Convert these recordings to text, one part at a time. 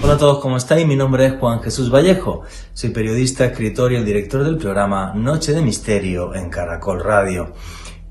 Hola a todos, ¿cómo estáis? Mi nombre es Juan Jesús Vallejo. Soy periodista, escritor y el director del programa Noche de Misterio en Caracol Radio.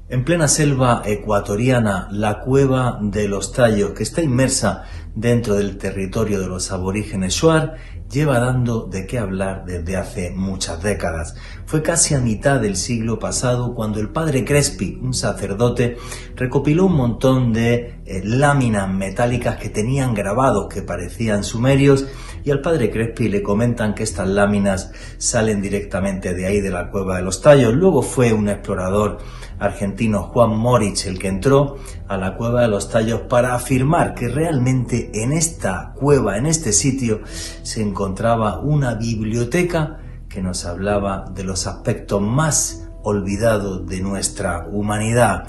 En plena selva ecuatoriana, la cueva de los Tallos, que está inmersa dentro del territorio de los aborígenes Shuar, lleva dando de qué hablar desde hace muchas décadas. Fue casi a mitad del siglo pasado cuando el padre Crespi, un sacerdote, recopiló un montón de láminas metálicas que tenían grabados que parecían sumerios, y al padre Crespi le comentan que estas láminas salen directamente de ahí, de la cueva de los Tallos. Luego fue un explorador argentino, Juan Moritz, el que entró a la cueva de los Tallos para afirmar que realmente en esta cueva, en este sitio, se encontraba una biblioteca que nos hablaba de los aspectos más olvidados de nuestra humanidad.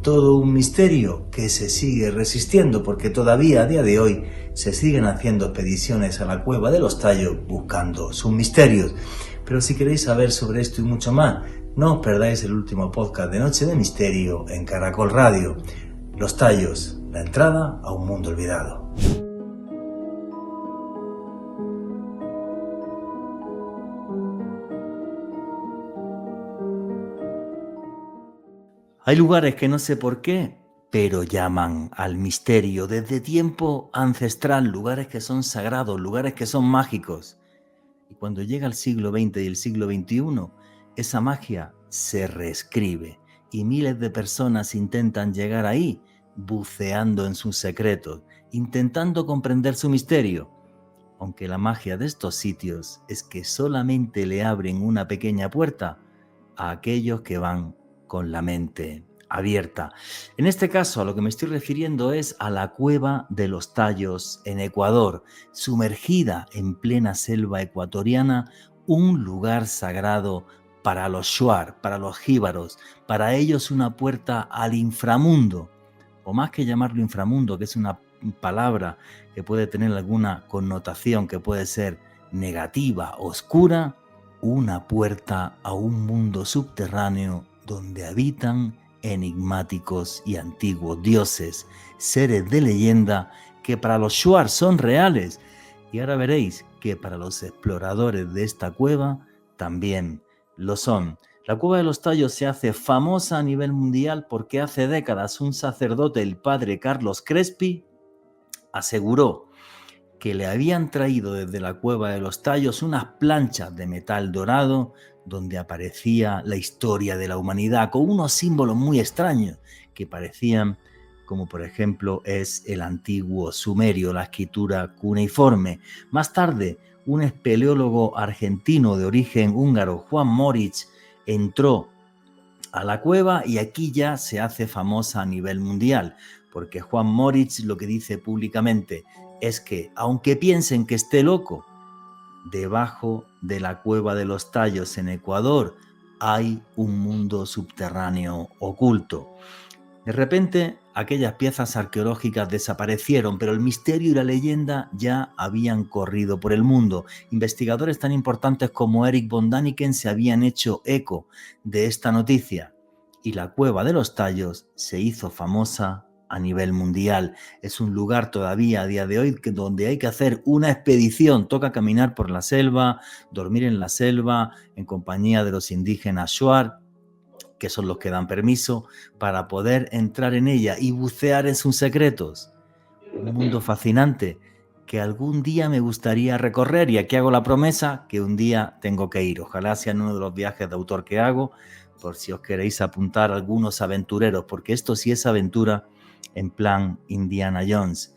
Todo un misterio que se sigue resistiendo, porque todavía a día de hoy se siguen haciendo expediciones a la cueva de los Tallos buscando sus misterios. Pero si queréis saber sobre esto y mucho más, no os perdáis el último podcast de Noche de Misterio en Caracol Radio. Los Tallos, la entrada a un mundo olvidado. Hay lugares que no sé por qué, pero llaman al misterio desde tiempo ancestral, lugares que son sagrados, lugares que son mágicos. Y cuando llega el siglo XX y el siglo XXI, esa magia se reescribe y miles de personas intentan llegar ahí, buceando en sus secretos, intentando comprender su misterio. Aunque la magia de estos sitios es que solamente le abren una pequeña puerta a aquellos que van con la mente abierta. En este caso, a lo que me estoy refiriendo es a la cueva de los Tallos en Ecuador, sumergida en plena selva ecuatoriana, un lugar sagrado para los Shuar, para los jíbaros, para ellos una puerta al inframundo, o más que llamarlo inframundo, que es una palabra que puede tener alguna connotación que puede ser negativa, oscura, una puerta a un mundo subterráneo donde habitan enigmáticos y antiguos dioses, seres de leyenda que para los Shuar son reales, y ahora veréis que para los exploradores de esta cueva también lo son. La cueva de los Tallos se hace famosa a nivel mundial porque hace décadas un sacerdote, el padre Carlos Crespi, aseguró que le habían traído desde la cueva de los Tallos unas planchas de metal dorado donde aparecía la historia de la humanidad con unos símbolos muy extraños que parecían, como por ejemplo es el antiguo sumerio, la escritura cuneiforme. Más tarde, un espeleólogo argentino de origen húngaro, Juan Moritz, entró a la cueva y aquí ya se hace famosa a nivel mundial, porque Juan Moritz lo que dice públicamente es que, aunque piensen que esté loco, debajo de la cueva de los Tallos en Ecuador hay un mundo subterráneo oculto. De repente, aquellas piezas arqueológicas desaparecieron, pero el misterio y la leyenda ya habían corrido por el mundo. Investigadores tan importantes como Eric von Däniken se habían hecho eco de esta noticia, y la cueva de los Tallos se hizo famosa a nivel mundial. Es un lugar todavía a día de hoy donde hay que hacer una expedición. Toca caminar por la selva, dormir en la selva, en compañía de los indígenas Shuar, que son los que dan permiso para poder entrar en ella y bucear en sus secretos. Un mundo fascinante que algún día me gustaría recorrer, y aquí hago la promesa que un día tengo que ir. Ojalá sea en uno de los viajes de autor que hago, por si os queréis apuntar algunos aventureros, porque esto sí es aventura en plan Indiana Jones.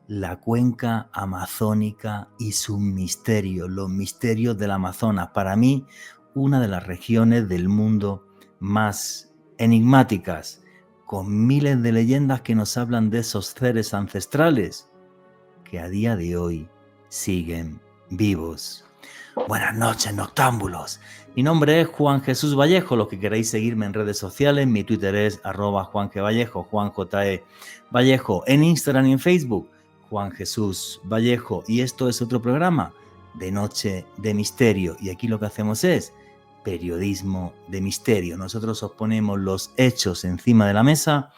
La cuenca amazónica y sus misterios, los misterios del Amazonas. Para mí, una de las regiones del mundo más enigmáticas, con miles de leyendas que nos hablan de esos seres ancestrales que a día de hoy siguen vivos. Buenas noches, noctámbulos. Mi nombre es Juan Jesús Vallejo. Los que queráis seguirme en redes sociales, mi Twitter es @JuanGVallejo, JuanJE Vallejo. En Instagram y en Facebook, Juan Jesús Vallejo. Y esto es otro programa de Noche de Misterio. Y aquí lo que hacemos es periodismo de misterio. Nosotros os ponemos los hechos encima de la mesa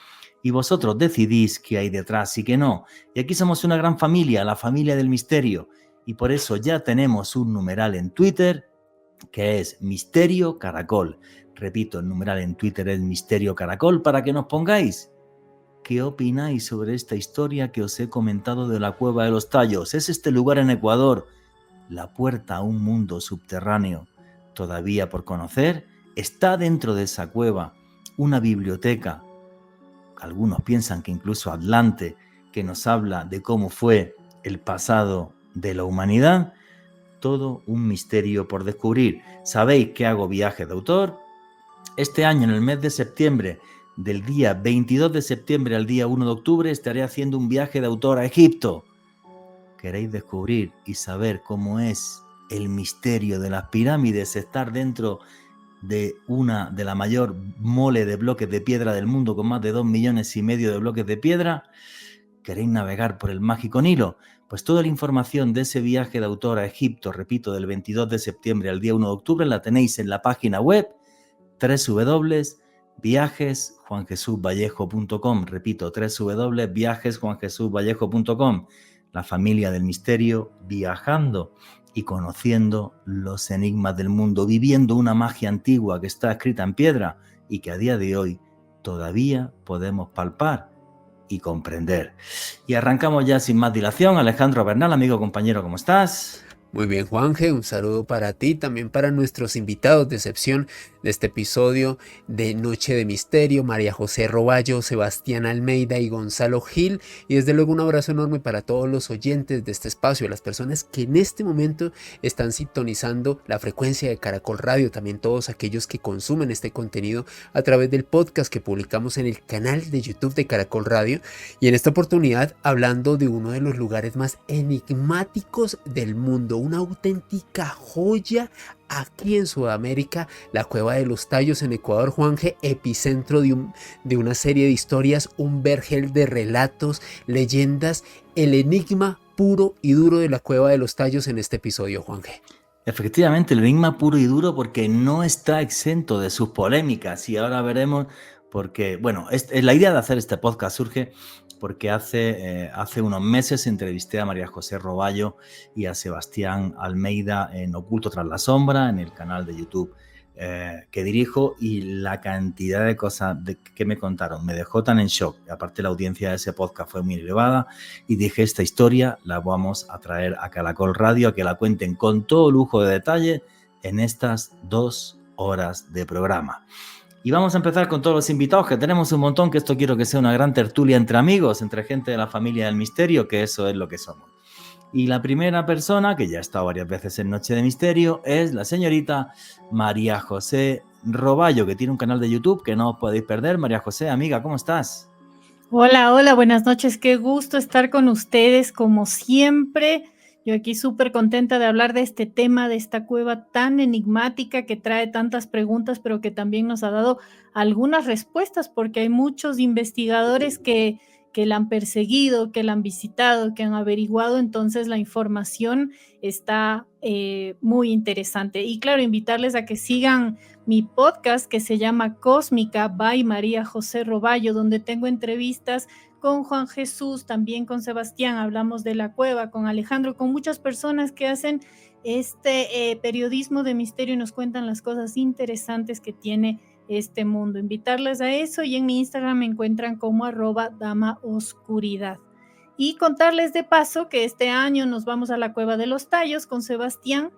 y vosotros decidís qué hay detrás y qué no. Y aquí somos una gran familia, la familia del misterio, y por eso ya tenemos un numeral en Twitter que es Misterio Caracol. Repito, el numeral en Twitter es Misterio Caracol para que nos pongáis qué opináis sobre esta historia que os he comentado de la Cueva de los Tallos. Es este lugar en Ecuador, la puerta a un mundo subterráneo todavía por conocer. Está dentro de esa cueva una biblioteca, algunos piensan que incluso Atlante, que nos habla de cómo fue el pasado de la humanidad. Todo un misterio por descubrir. Sabéis que hago viajes de autor. Este año, en el mes de septiembre, del día 22 de septiembre al día 1 de octubre, estaré haciendo un viaje de autor a Egipto. ¿Queréis descubrir y saber cómo es el misterio de las pirámides? Estar dentro de la mayor mole de bloques de piedra del mundo, con más de 2,5 millones de bloques de piedra. ¿Queréis navegar por el mágico Nilo? Pues toda la información de ese viaje de autor a Egipto, repito, del 22 de septiembre al día 1 de octubre, la tenéis en la página web www.viajesjuanjesusvallejo.com. Repito, www.viajesjuanjesusvallejo.com. La familia del misterio viajando y conociendo los enigmas del mundo, viviendo una magia antigua que está escrita en piedra y que a día de hoy todavía podemos palpar y comprender. Y arrancamos ya sin más dilación. Alejandro Bernal, amigo, compañero, ¿cómo estás? Muy bien, Juanje, un saludo para ti, también para nuestros invitados de excepción de este episodio de Noche de Misterio, María José Roballo, Sebastián Almeida y Gonzalo Gil, y desde luego un abrazo enorme para todos los oyentes de este espacio, las personas que en este momento están sintonizando la frecuencia de Caracol Radio, también todos aquellos que consumen este contenido a través del podcast que publicamos en el canal de YouTube de Caracol Radio, y en esta oportunidad hablando de uno de los lugares más enigmáticos del mundo, una auténtica joya aquí en Sudamérica, la Cueva de los Tallos en Ecuador, Juanje, epicentro de una serie de historias, un vergel de relatos, leyendas, el enigma puro y duro de la Cueva de los Tallos en este episodio, Juanje. Efectivamente, el enigma puro y duro, porque no está exento de sus polémicas, y ahora veremos porque, bueno, la idea de hacer este podcast surge porque hace unos meses entrevisté a María José Roballo y a Sebastián Almeida en Oculto tras la sombra, en el canal de YouTube que dirijo, y la cantidad de cosas que me contaron me dejó tan en shock. Aparte, la audiencia de ese podcast fue muy elevada, y dije, esta historia la vamos a traer a Caracol Radio a que la cuenten con todo lujo de detalle en estas 2 horas de programa. Y vamos a empezar con todos los invitados, que tenemos un montón, que esto quiero que sea una gran tertulia entre amigos, entre gente de la familia del misterio, que eso es lo que somos. Y la primera persona, que ya ha estado varias veces en Noche de Misterio, es la señorita María José Roballo, que tiene un canal de YouTube que no os podéis perder. María José, amiga, ¿cómo estás? Hola, buenas noches. Qué gusto estar con ustedes, como siempre. Yo aquí súper contenta de hablar de este tema, de esta cueva tan enigmática que trae tantas preguntas, pero que también nos ha dado algunas respuestas, porque hay muchos investigadores que la han perseguido, que la han visitado, que han averiguado. Entonces la información está muy interesante. Y claro, invitarles a que sigan mi podcast, que se llama Cósmica by María José Roballo, donde tengo entrevistas con Juan Jesús, también con Sebastián, hablamos de la cueva, con Alejandro, con muchas personas que hacen este periodismo de misterio y nos cuentan las cosas interesantes que tiene este mundo. Invitarles a eso, y en mi Instagram me encuentran como @damaoscuridad. Y contarles de paso que este año nos vamos a la Cueva de los Tallos con Sebastián,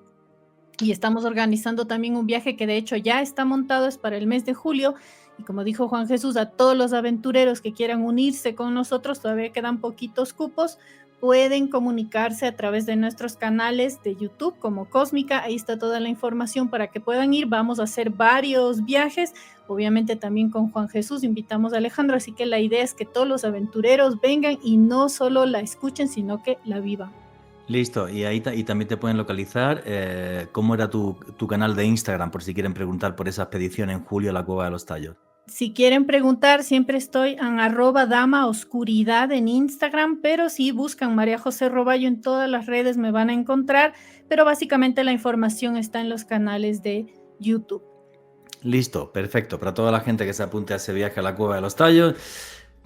y estamos organizando también un viaje que de hecho ya está montado, es para el mes de julio. Y como dijo Juan Jesús, a todos los aventureros que quieran unirse con nosotros, todavía quedan poquitos cupos, pueden comunicarse a través de nuestros canales de YouTube como Cósmica. Ahí está toda la información para que puedan ir. Vamos a hacer varios viajes, obviamente también con Juan Jesús, invitamos a Alejandro, así que la idea es que todos los aventureros vengan y no solo la escuchen, sino que la vivan. Listo, y ahí y también te pueden localizar. ¿Cómo era tu canal de Instagram, por si quieren preguntar por esa expedición en julio a la Cueva de los Tallos? Si quieren preguntar, siempre estoy en @damaoscuridad en Instagram, pero si buscan María José Roballo en todas las redes me van a encontrar, pero básicamente la información está en los canales de YouTube. Listo, perfecto. Para toda la gente que se apunte a ese viaje a la Cueva de los Tallos,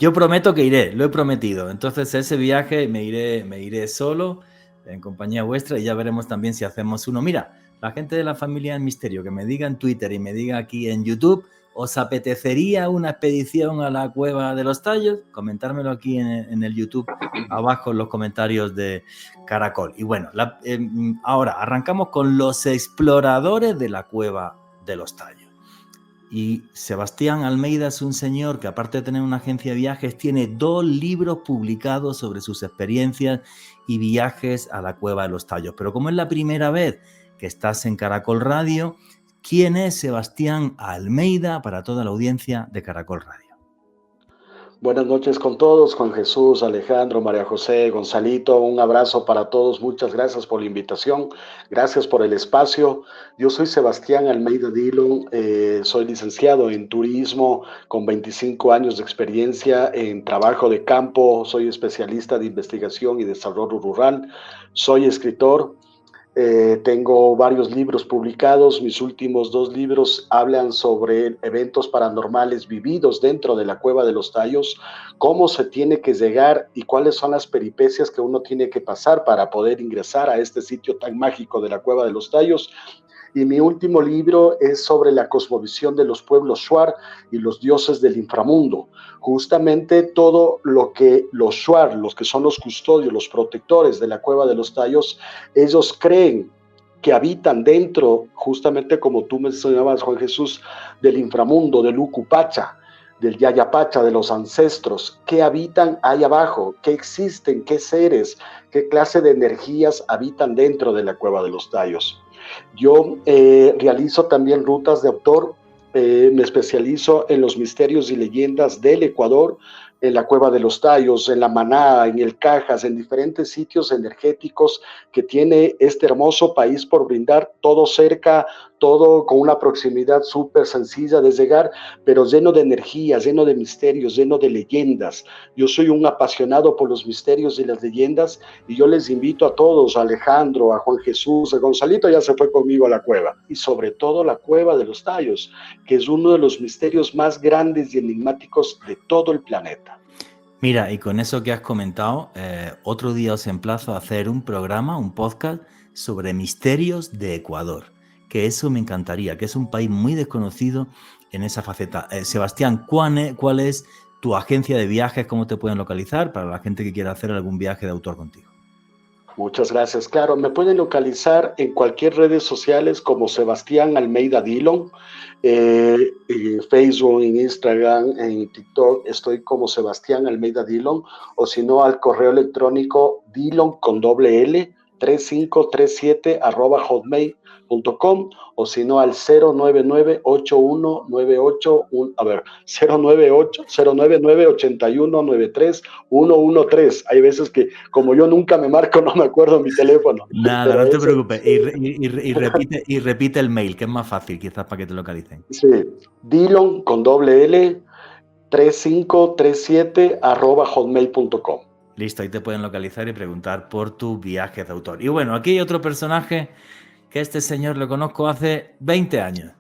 Yo prometo que iré, lo he prometido. Entonces ese viaje me iré solo, en compañía vuestra, y ya veremos también si hacemos uno. Mira, la gente de la familia del misterio, que me diga en Twitter y me diga aquí en YouTube, ¿os apetecería una expedición a la Cueva de los Tallos? Comentármelo aquí en el YouTube, abajo en los comentarios de Caracol. Y bueno, ahora arrancamos con los exploradores de la Cueva de los Tallos. Y Sebastián Almeida es un señor que, aparte de tener una agencia de viajes, tiene 2 libros publicados sobre sus experiencias y viajes a la Cueva de los Tallos. Pero como es la primera vez que estás en Caracol Radio, ¿quién es Sebastián Almeida para toda la audiencia de Caracol Radio? Buenas noches con todos, Juan Jesús, Alejandro, María José, Gonzalito, un abrazo para todos, muchas gracias por la invitación, gracias por el espacio. Yo soy Sebastián Almeida Dillon, soy licenciado en turismo con 25 años de experiencia en trabajo de campo, soy especialista de investigación y desarrollo rural, soy escritor. Tengo varios libros publicados. Mis últimos 2 libros hablan sobre eventos paranormales vividos dentro de la Cueva de los Tallos, cómo se tiene que llegar y cuáles son las peripecias que uno tiene que pasar para poder ingresar a este sitio tan mágico de la Cueva de los Tallos. Y mi último libro es sobre la cosmovisión de los pueblos Shuar y los dioses del inframundo. Justamente todo lo que los Shuar, los que son los custodios, los protectores de la Cueva de los Tallos, ellos creen que habitan dentro, justamente como tú mencionabas, Juan Jesús, del inframundo, del Ucupacha, del Yayapacha, de los ancestros, qué habitan ahí abajo, qué existen, qué seres, qué clase de energías habitan dentro de la Cueva de los Tallos. Yo realizo también rutas de autor, me especializo en los misterios y leyendas del Ecuador, en la Cueva de los Tallos, en la Maná, en el Cajas, en diferentes sitios energéticos que tiene este hermoso país por brindar, todo cerca, todo con una proximidad súper sencilla de llegar, pero lleno de energía, lleno de misterios, lleno de leyendas. Yo soy un apasionado por los misterios y las leyendas, y yo les invito a todos, a Alejandro, a Juan Jesús, a Gonzalito ya se fue conmigo a la cueva, y sobre todo la Cueva de los Tallos, que es uno de los misterios más grandes y enigmáticos de todo el planeta. Mira, y con eso que has comentado, otro día os emplazo a hacer un programa, un podcast sobre misterios de Ecuador, que eso me encantaría, que es un país muy desconocido en esa faceta. Sebastián, ¿cuál es tu agencia de viajes? ¿Cómo te pueden localizar para la gente que quiera hacer algún viaje de autor contigo? Muchas gracias. Claro, me pueden localizar en cualquier redes sociales como Sebastián Almeida Dillon, en Facebook, en Instagram, en TikTok, estoy como Sebastián Almeida Dillon, o si no al correo electrónico Dillon con doble L 3537@hotmail.com, o si no al 099-8193-113. Hay veces que como yo nunca me marco, no me acuerdo mi teléfono. Nada, no te preocupes. Y repite el mail, que es más fácil quizás para que te localicen. Sí, Dillon con doble L 3537@hotmail.com. Listo, ahí te pueden localizar y preguntar por tu viaje de autor. Y bueno, aquí hay otro personaje que este señor lo conozco hace 20 años.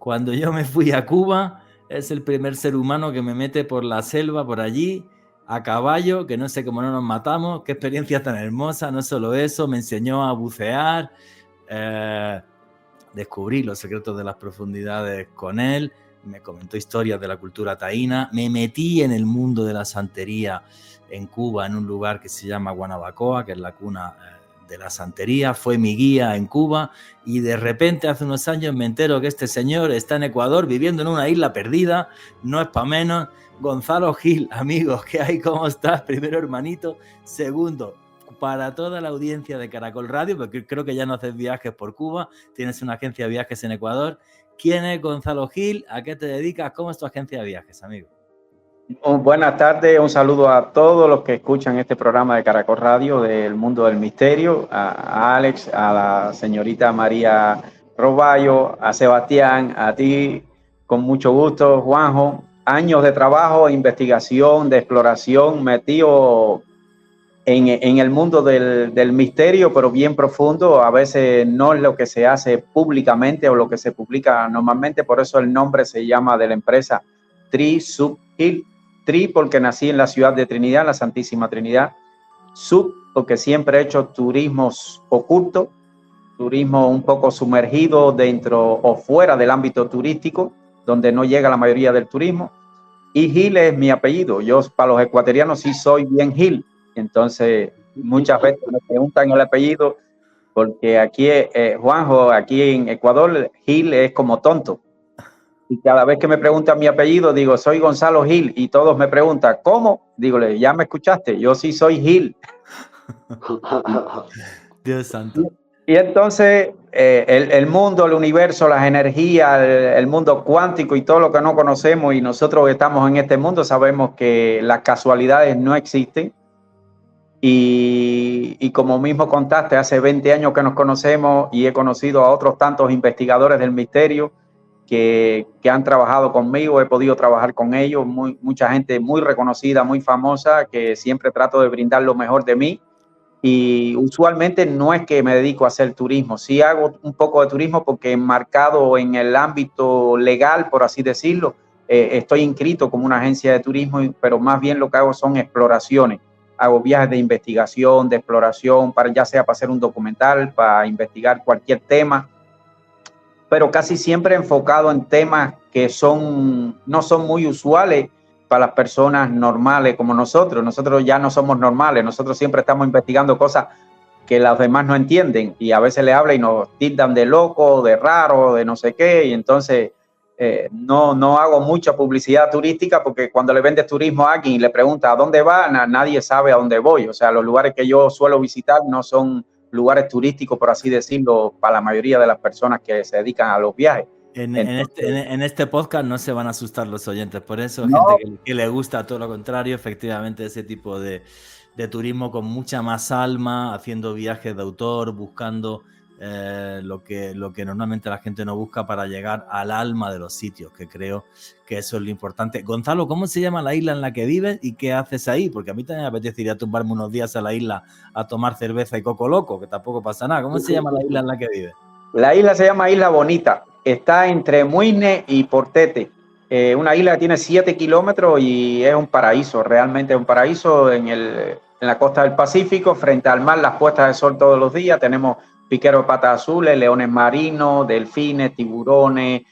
Cuando yo me fui a Cuba, es el primer ser humano que me mete por la selva, por allí, a caballo, que no sé cómo no nos matamos, qué experiencia tan hermosa. No solo eso, me enseñó a bucear, descubrí los secretos de las profundidades con él, me comentó historias de la cultura taína, me metí en el mundo de la santería en Cuba, en un lugar que se llama Guanabacoa, que es la cuna de la santería, fue mi guía en Cuba, y de repente hace unos años me entero que este señor está en Ecuador viviendo en una isla perdida, no es para menos. Gonzalo Gil, amigos, ¿qué hay? ¿Cómo estás? Primero, hermanito. Segundo, para toda la audiencia de Caracol Radio, porque creo que ya no haces viajes por Cuba, tienes una agencia de viajes en Ecuador. ¿Quién es Gonzalo Gil? ¿A qué te dedicas? ¿Cómo es tu agencia de viajes, amigo? Buenas tardes, un saludo a todos los que escuchan este programa de Caracol Radio del Mundo del Misterio, a Alex, a la señorita María Roballo, a Sebastián, a ti, con mucho gusto, Juanjo. Años de trabajo, investigación, de exploración, metido en el mundo del misterio, pero bien profundo. A veces no es lo que se hace públicamente o lo que se publica normalmente, por eso el nombre se llama de la empresa Tri Sub Hill, Tri, porque nací en la ciudad de Trinidad, la Santísima Trinidad. Sub, porque siempre he hecho turismos ocultos, turismo un poco sumergido dentro o fuera del ámbito turístico, donde no llega la mayoría del turismo. Y Gil es mi apellido. Yo, para los ecuatorianos, sí soy bien Gil. Entonces, muchas veces me preguntan el apellido, porque aquí, Juanjo, aquí en Ecuador, Gil es como tonto. Y cada vez que me preguntan mi apellido, digo, soy Gonzalo Gil. Y todos me preguntan, ¿cómo? Digo, ya me escuchaste, yo sí soy Gil. Dios santo. Y entonces el mundo, el universo, las energías, el mundo cuántico y todo lo que no conocemos, y nosotros que estamos en este mundo sabemos que las casualidades no existen. Y como mismo contaste, hace 20 años que nos conocemos y he conocido a otros tantos investigadores del misterio que han trabajado conmigo, he podido trabajar con ellos, mucha gente muy reconocida, muy famosa, que siempre trato de brindar lo mejor de mí. Y usualmente no es que me dedico a hacer turismo, sí hago un poco de turismo porque enmarcado en el ámbito legal, por así decirlo, estoy inscrito como una agencia de turismo, pero más bien lo que hago son exploraciones. Hago viajes de investigación, de exploración, ya sea para hacer un documental, para investigar cualquier tema, pero casi siempre enfocado en temas que no son muy usuales para las personas normales como nosotros. Nosotros ya no somos normales, nosotros siempre estamos investigando cosas que los demás no entienden y a veces le hablan y nos tildan de loco, de raro, de no sé qué, y entonces no hago mucha publicidad turística porque cuando le vendes turismo a alguien y le pregunta a dónde va, nadie sabe a dónde voy. O sea, los lugares que yo suelo visitar no son lugares turísticos, por así decirlo, para la mayoría de las personas que se dedican a los viajes. En este podcast no se van a asustar los oyentes, por eso No. Gente que le gusta todo lo contrario, efectivamente ese tipo de turismo con mucha más alma, haciendo viajes de autor, buscando lo que normalmente la gente no busca para llegar al alma de los sitios, que creo que eso es lo importante. Gonzalo, ¿cómo se llama la isla en la que vives y qué haces ahí? Porque a mí también me apetecería tumbarme unos días a la isla a tomar cerveza y coco loco, que tampoco pasa nada. ¿Cómo se llama la isla en la que vives? La isla se llama Isla Bonita, está entre Muisne y Portete, una isla que tiene 7 kilómetros y es un paraíso, realmente es un paraíso en la costa del Pacífico, frente al mar, las puestas de sol todos los días, tenemos piqueros de patas azules, leones marinos, delfines, tiburones,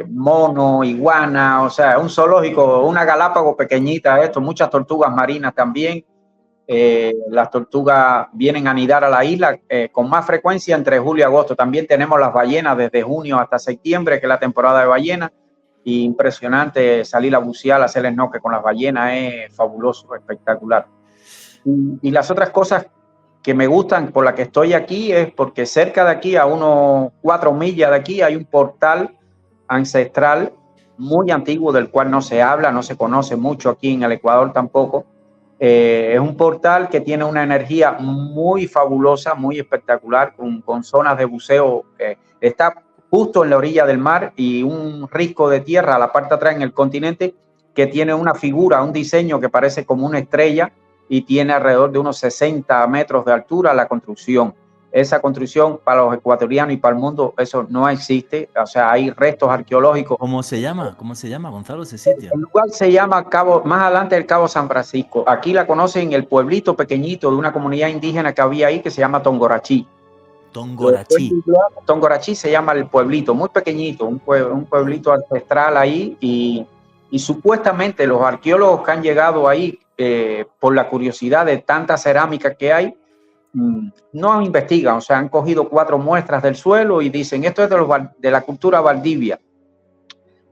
monos, iguanas, o sea, un zoológico, una Galápagos pequeñita, muchas tortugas marinas también. Las tortugas vienen a anidar a la isla con más frecuencia entre julio y agosto. También tenemos las ballenas desde junio hasta septiembre, que es la temporada de ballenas. Y impresionante salir a bucear, hacer el snorkel con las ballenas, es fabuloso, espectacular. Y las otras cosas que me gustan por las que estoy aquí es porque cerca de aquí, a unos 4 millas de aquí, hay un portal ancestral muy antiguo del cual no se habla, no se conoce mucho aquí en el Ecuador tampoco. Es un portal que tiene una energía muy fabulosa, muy espectacular, con zonas de buceo. Está justo en la orilla del mar y un risco de tierra a la parte de atrás en el continente que tiene una figura, un diseño que parece como una estrella y tiene alrededor de unos 60 metros de altura la construcción. Esa construcción para los ecuatorianos y para el mundo, eso no existe. O sea, hay restos arqueológicos. ¿Cómo se llama, Gonzalo, ese sitio? El lugar se llama más adelante el Cabo San Francisco. Aquí la conocen el pueblito pequeñito de una comunidad indígena que había ahí que se llama Tongorachí. Tongorachí se llama el pueblito, muy pequeñito, un pueblito ancestral ahí y supuestamente los arqueólogos que han llegado ahí por la curiosidad de tanta cerámica que hay, no investigan, o sea, han cogido 4 muestras del suelo y dicen, esto es de la cultura Valdivia,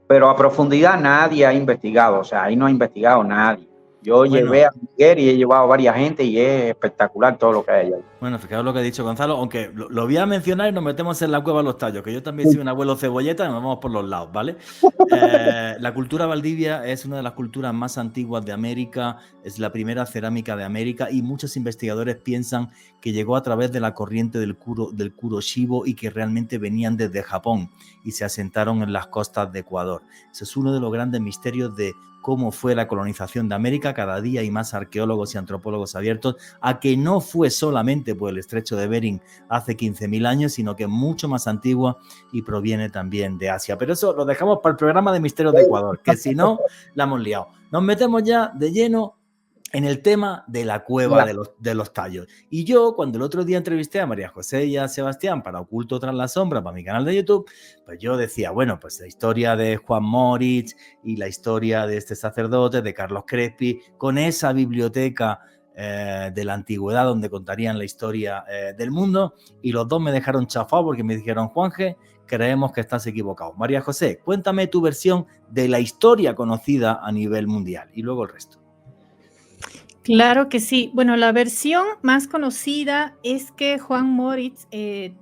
pero a profundidad nadie ha investigado, o sea, ahí no ha investigado nadie. Yo llevé a Miguel y he llevado a varias gente y es espectacular todo lo que hay ahí. Bueno, fijaos lo que ha dicho Gonzalo, aunque lo voy a mencionar y nos metemos en la cueva de los tallos, que yo también soy un abuelo cebolleta y nos vamos por los lados, ¿vale? La cultura Valdivia es una de las culturas más antiguas de América, es la primera cerámica de América y muchos investigadores piensan que llegó a través de la corriente del Kuroshibo y que realmente venían desde Japón y se asentaron en las costas de Ecuador. Ese es uno de los grandes misterios de cómo fue la colonización de América. Cada día hay más arqueólogos y antropólogos abiertos a que no fue solamente por el estrecho de Bering hace 15.000 años, sino que es mucho más antigua y proviene también de Asia. Pero eso lo dejamos para el programa de Misterios de Ecuador, que si no, la hemos liado. Nos metemos ya de lleno en el tema de la cueva de los tallos. Y yo, cuando el otro día entrevisté a María José y a Sebastián para Oculto tras la sombra, para mi canal de YouTube, pues yo decía, bueno, pues la historia de Juan Moritz y la historia de este sacerdote, de Carlos Crespi, con esa biblioteca de la antigüedad donde contarían la historia del mundo, y los dos me dejaron chafado porque me dijeron, Juanje, creemos que estás equivocado. María José, cuéntame tu versión de la historia conocida a nivel mundial y luego el resto. Claro que sí. Bueno, la versión más conocida es que Juan Moritz,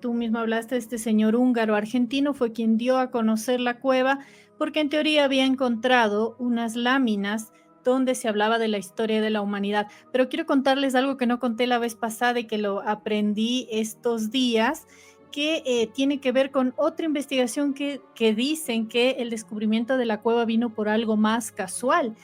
tú mismo hablaste de este señor húngaro argentino, fue quien dio a conocer la cueva porque en teoría había encontrado unas láminas donde se hablaba de la historia de la humanidad. Pero quiero contarles algo que no conté la vez pasada y que lo aprendí estos días, que tiene que ver con otra investigación que dicen que el descubrimiento de la cueva vino por algo más casual,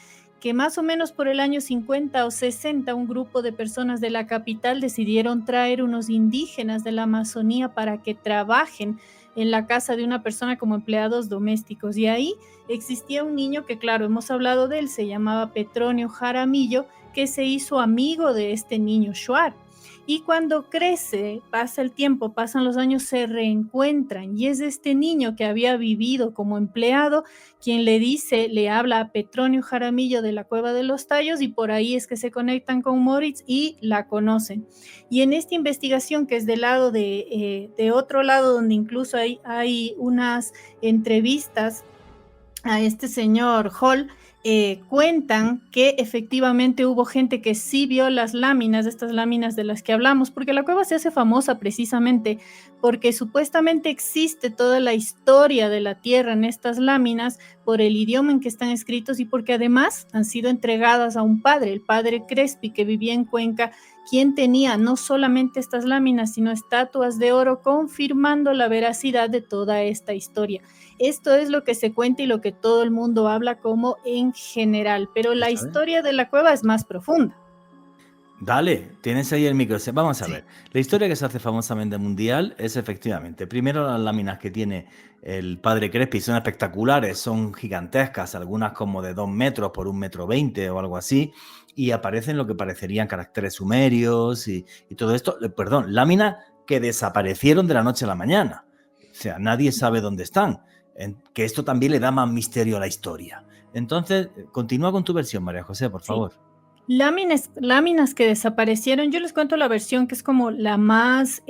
que más o menos por el año 50 o 60 un grupo de personas de la capital decidieron traer unos indígenas de la Amazonía para que trabajen en la casa de una persona como empleados domésticos. Y ahí existía un niño que, claro, hemos hablado de él, se llamaba Petronio Jaramillo, que se hizo amigo de este niño Shuar. Y cuando crece, pasa el tiempo, pasan los años, se reencuentran y es este niño que había vivido como empleado quien le habla a Petronio Jaramillo de la Cueva de los Tallos, y por ahí es que se conectan con Moritz y la conocen. Y en esta investigación, que es del lado de otro lado, donde incluso hay unas entrevistas a este señor Hall, cuentan que efectivamente hubo gente que sí vio las láminas, estas láminas de las que hablamos, porque la cueva se hace famosa precisamente porque supuestamente existe toda la historia de la Tierra en estas láminas por el idioma en que están escritos y porque además han sido entregadas a un padre, el padre Crespi, que vivía en Cuenca, quien tenía no solamente estas láminas, sino estatuas de oro confirmando la veracidad de toda esta historia. Esto es lo que se cuenta y lo que todo el mundo habla como en general, pero la historia de la cueva es más profunda. Dale, tienes ahí el micro. Vamos a ver. La historia que se hace famosamente mundial es efectivamente, primero las láminas que tiene el padre Crespi son espectaculares, son gigantescas, algunas como de 2 metros por 1,20 m o algo así, y aparecen lo que parecerían caracteres sumerios y todo esto, perdón, láminas que desaparecieron de la noche a la mañana. O sea, nadie sabe dónde están, que esto también le da más misterio a la historia. Entonces, continúa con tu versión, María José, por favor. Láminas que desaparecieron. Yo les cuento la versión que es como la más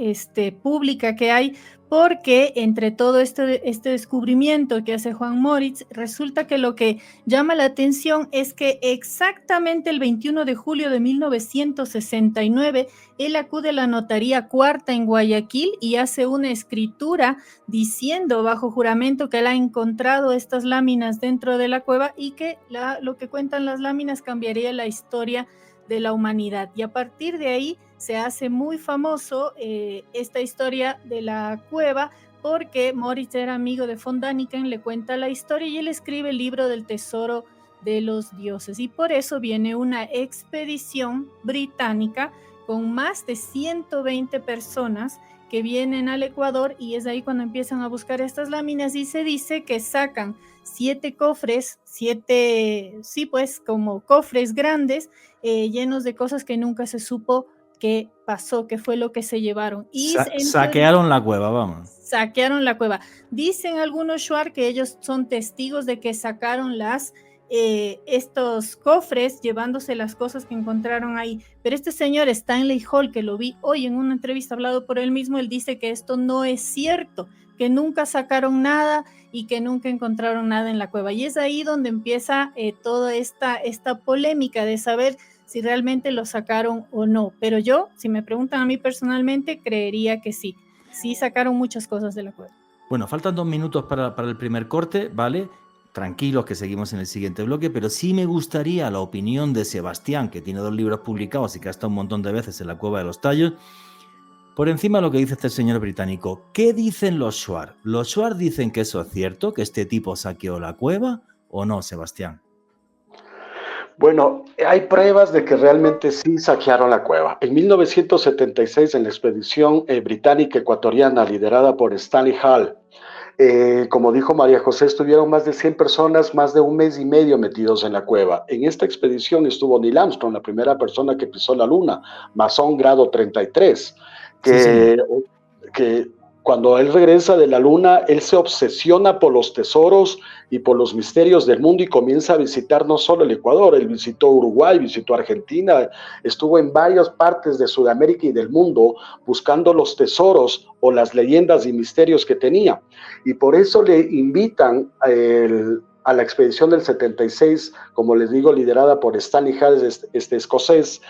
pública que hay, porque entre todo este descubrimiento que hace Juan Moritz, resulta que lo que llama la atención es que exactamente el 21 de julio de 1969, él acude a la notaría cuarta en Guayaquil y hace una escritura diciendo bajo juramento que él ha encontrado estas láminas dentro de la cueva y que lo que cuentan las láminas cambiaría la historia de la humanidad. Y a partir de ahí se hace muy famoso esta historia de la cueva, porque Moritz era amigo de von Däniken, le cuenta la historia y él escribe el libro del tesoro de los dioses. Y por eso viene una expedición británica con más de 120 personas que vienen al Ecuador, y es ahí cuando empiezan a buscar estas láminas y se dice que sacan 7 cofres, como cofres grandes, llenos de cosas que nunca se supo qué pasó, qué fue lo que se llevaron. Y saquearon la cueva, vamos. Saquearon la cueva. Dicen algunos Shuar que ellos son testigos de que sacaron estos cofres llevándose las cosas que encontraron ahí, pero este señor Stanley Hall, que lo vi hoy en una entrevista hablado por él mismo, él dice que esto no es cierto, que nunca sacaron nada y que nunca encontraron nada en la cueva, y es ahí donde empieza toda esta polémica de saber si realmente lo sacaron o no. Pero yo, si me preguntan a mí personalmente, creería que sí sacaron muchas cosas de la cueva. Bueno, faltan 2 minutos para el primer corte, ¿vale? Tranquilos que seguimos en el siguiente bloque, pero sí me gustaría la opinión de Sebastián, que tiene 2 libros publicados y que ha estado un montón de veces en la Cueva de los Tallos, por encima de lo que dice este señor británico. ¿Qué dicen los Shuar? ¿Los Shuar dicen que eso es cierto, que este tipo saqueó la cueva o no, Sebastián? Bueno, hay pruebas de que realmente sí saquearon la cueva. En 1976, en la expedición británica ecuatoriana liderada por Stanley Hall, como dijo María José, estuvieron más de 100 personas, más de un mes y medio metidos en la cueva. En esta expedición estuvo Neil Armstrong, la primera persona que pisó la luna, masón grado 33, Sí, que, señor. que cuando él regresa de la luna, él se obsesiona por los tesoros y por los misterios del mundo y comienza a visitar no solo el Ecuador, él visitó Uruguay, visitó Argentina, estuvo en varias partes de Sudamérica y del mundo buscando los tesoros o las leyendas y misterios que tenía. Y por eso le invitan a la expedición del 76, como les digo, liderada por Stanley Hall, escocés,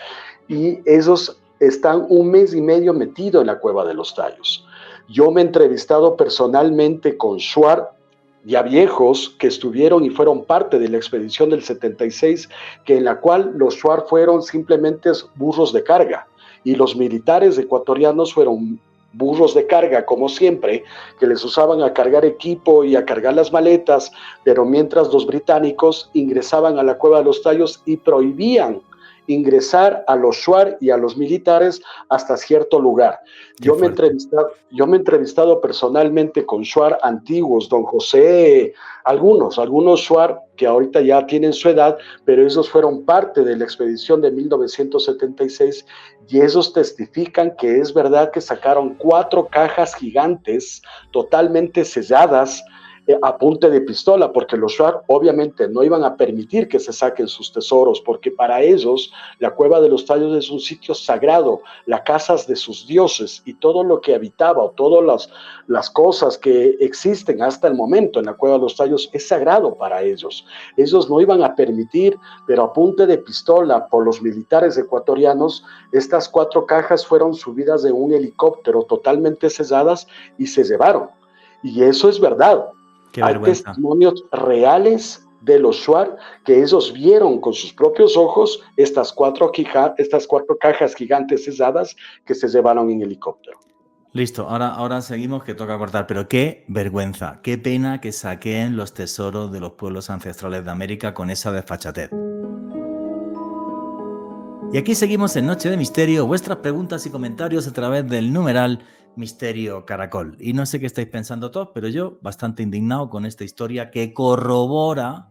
y ellos están un mes y medio metidos en la Cueva de los Tallos. Yo me he entrevistado personalmente con Schwartz, ya viejos, que estuvieron y fueron parte de la expedición del 76, que en la cual los Schwartz fueron simplemente burros de carga, y los militares ecuatorianos fueron burros de carga, como siempre, que les usaban a cargar equipo y a cargar las maletas, pero mientras los británicos ingresaban a la Cueva de los Tallos y prohibían ingresar a los Schwartz y a los militares hasta cierto lugar. Yo me he entrevistado personalmente con Schwartz antiguos, don José, algunos Schwartz que ahorita ya tienen su edad, pero ellos fueron parte de la expedición de 1976 y ellos testifican que es verdad que sacaron 4 cajas gigantes totalmente selladas a punta de pistola, porque los Schwartz obviamente no iban a permitir que se saquen sus tesoros, porque para ellos la Cueva de los Tallos es un sitio sagrado, la casa de sus dioses, y todo lo que habitaba, o todas las cosas que existen hasta el momento en la Cueva de los Tallos es sagrado para ellos. Ellos no iban a permitir, pero a punta de pistola por los militares ecuatorianos, estas 4 cajas fueron subidas de un helicóptero totalmente selladas y se llevaron. Y eso es verdad. Hay testimonios reales de los Schwartz que ellos vieron con sus propios ojos estas 4 cajas gigantes selladas que se llevaron en helicóptero. Listo, ahora seguimos, que toca cortar, pero qué vergüenza, qué pena que saqueen los tesoros de los pueblos ancestrales de América con esa desfachatez. Y aquí seguimos en Noche de Misterio, vuestras preguntas y comentarios a través del numeral Misterio Caracol. Y no sé qué estáis pensando todos, pero yo bastante indignado con esta historia que corrobora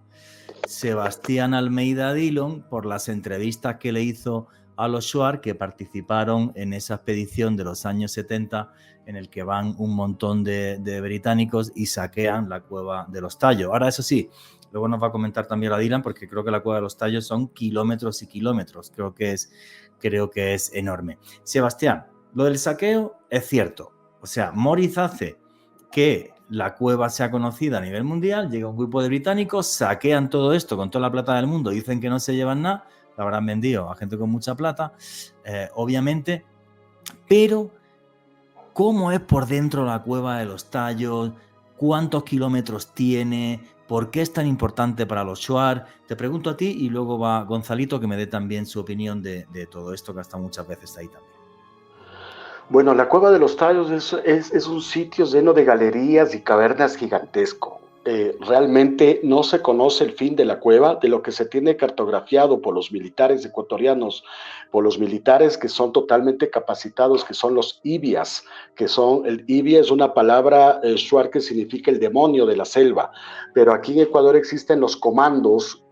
Sebastián Almeida Dillon por las entrevistas que le hizo a los Schwartz que participaron en esa expedición de los años 70 en el que van un montón de británicos y saquean la Cueva de los Tallos. Ahora, eso sí, luego nos va a comentar también la Dylan, porque creo que la Cueva de los Tallos son kilómetros y kilómetros. Creo que es enorme. Sebastián, lo del saqueo es cierto. O sea, Moritz hace que la cueva sea conocida a nivel mundial, llega un grupo de británicos, saquean todo esto con toda la plata del mundo, dicen que no se llevan nada, la habrán vendido a gente con mucha plata, obviamente, pero ¿cómo es por dentro la Cueva de los Tallos? ¿Cuántos kilómetros tiene? ¿Por qué es tan importante para los Schwartz? Te pregunto a ti y luego va Gonzalito que me dé también su opinión de todo esto que ha estado muchas veces ahí también. Bueno, la Cueva de los Tallos es un sitio lleno de galerías y cavernas gigantesco. Realmente no se conoce el fin de la cueva, de lo que se tiene cartografiado por los militares ecuatorianos, por los militares que son totalmente capacitados, que son los ibias, el ibia es una palabra Schwartz que significa el demonio de la selva, pero aquí en Ecuador existen los comandos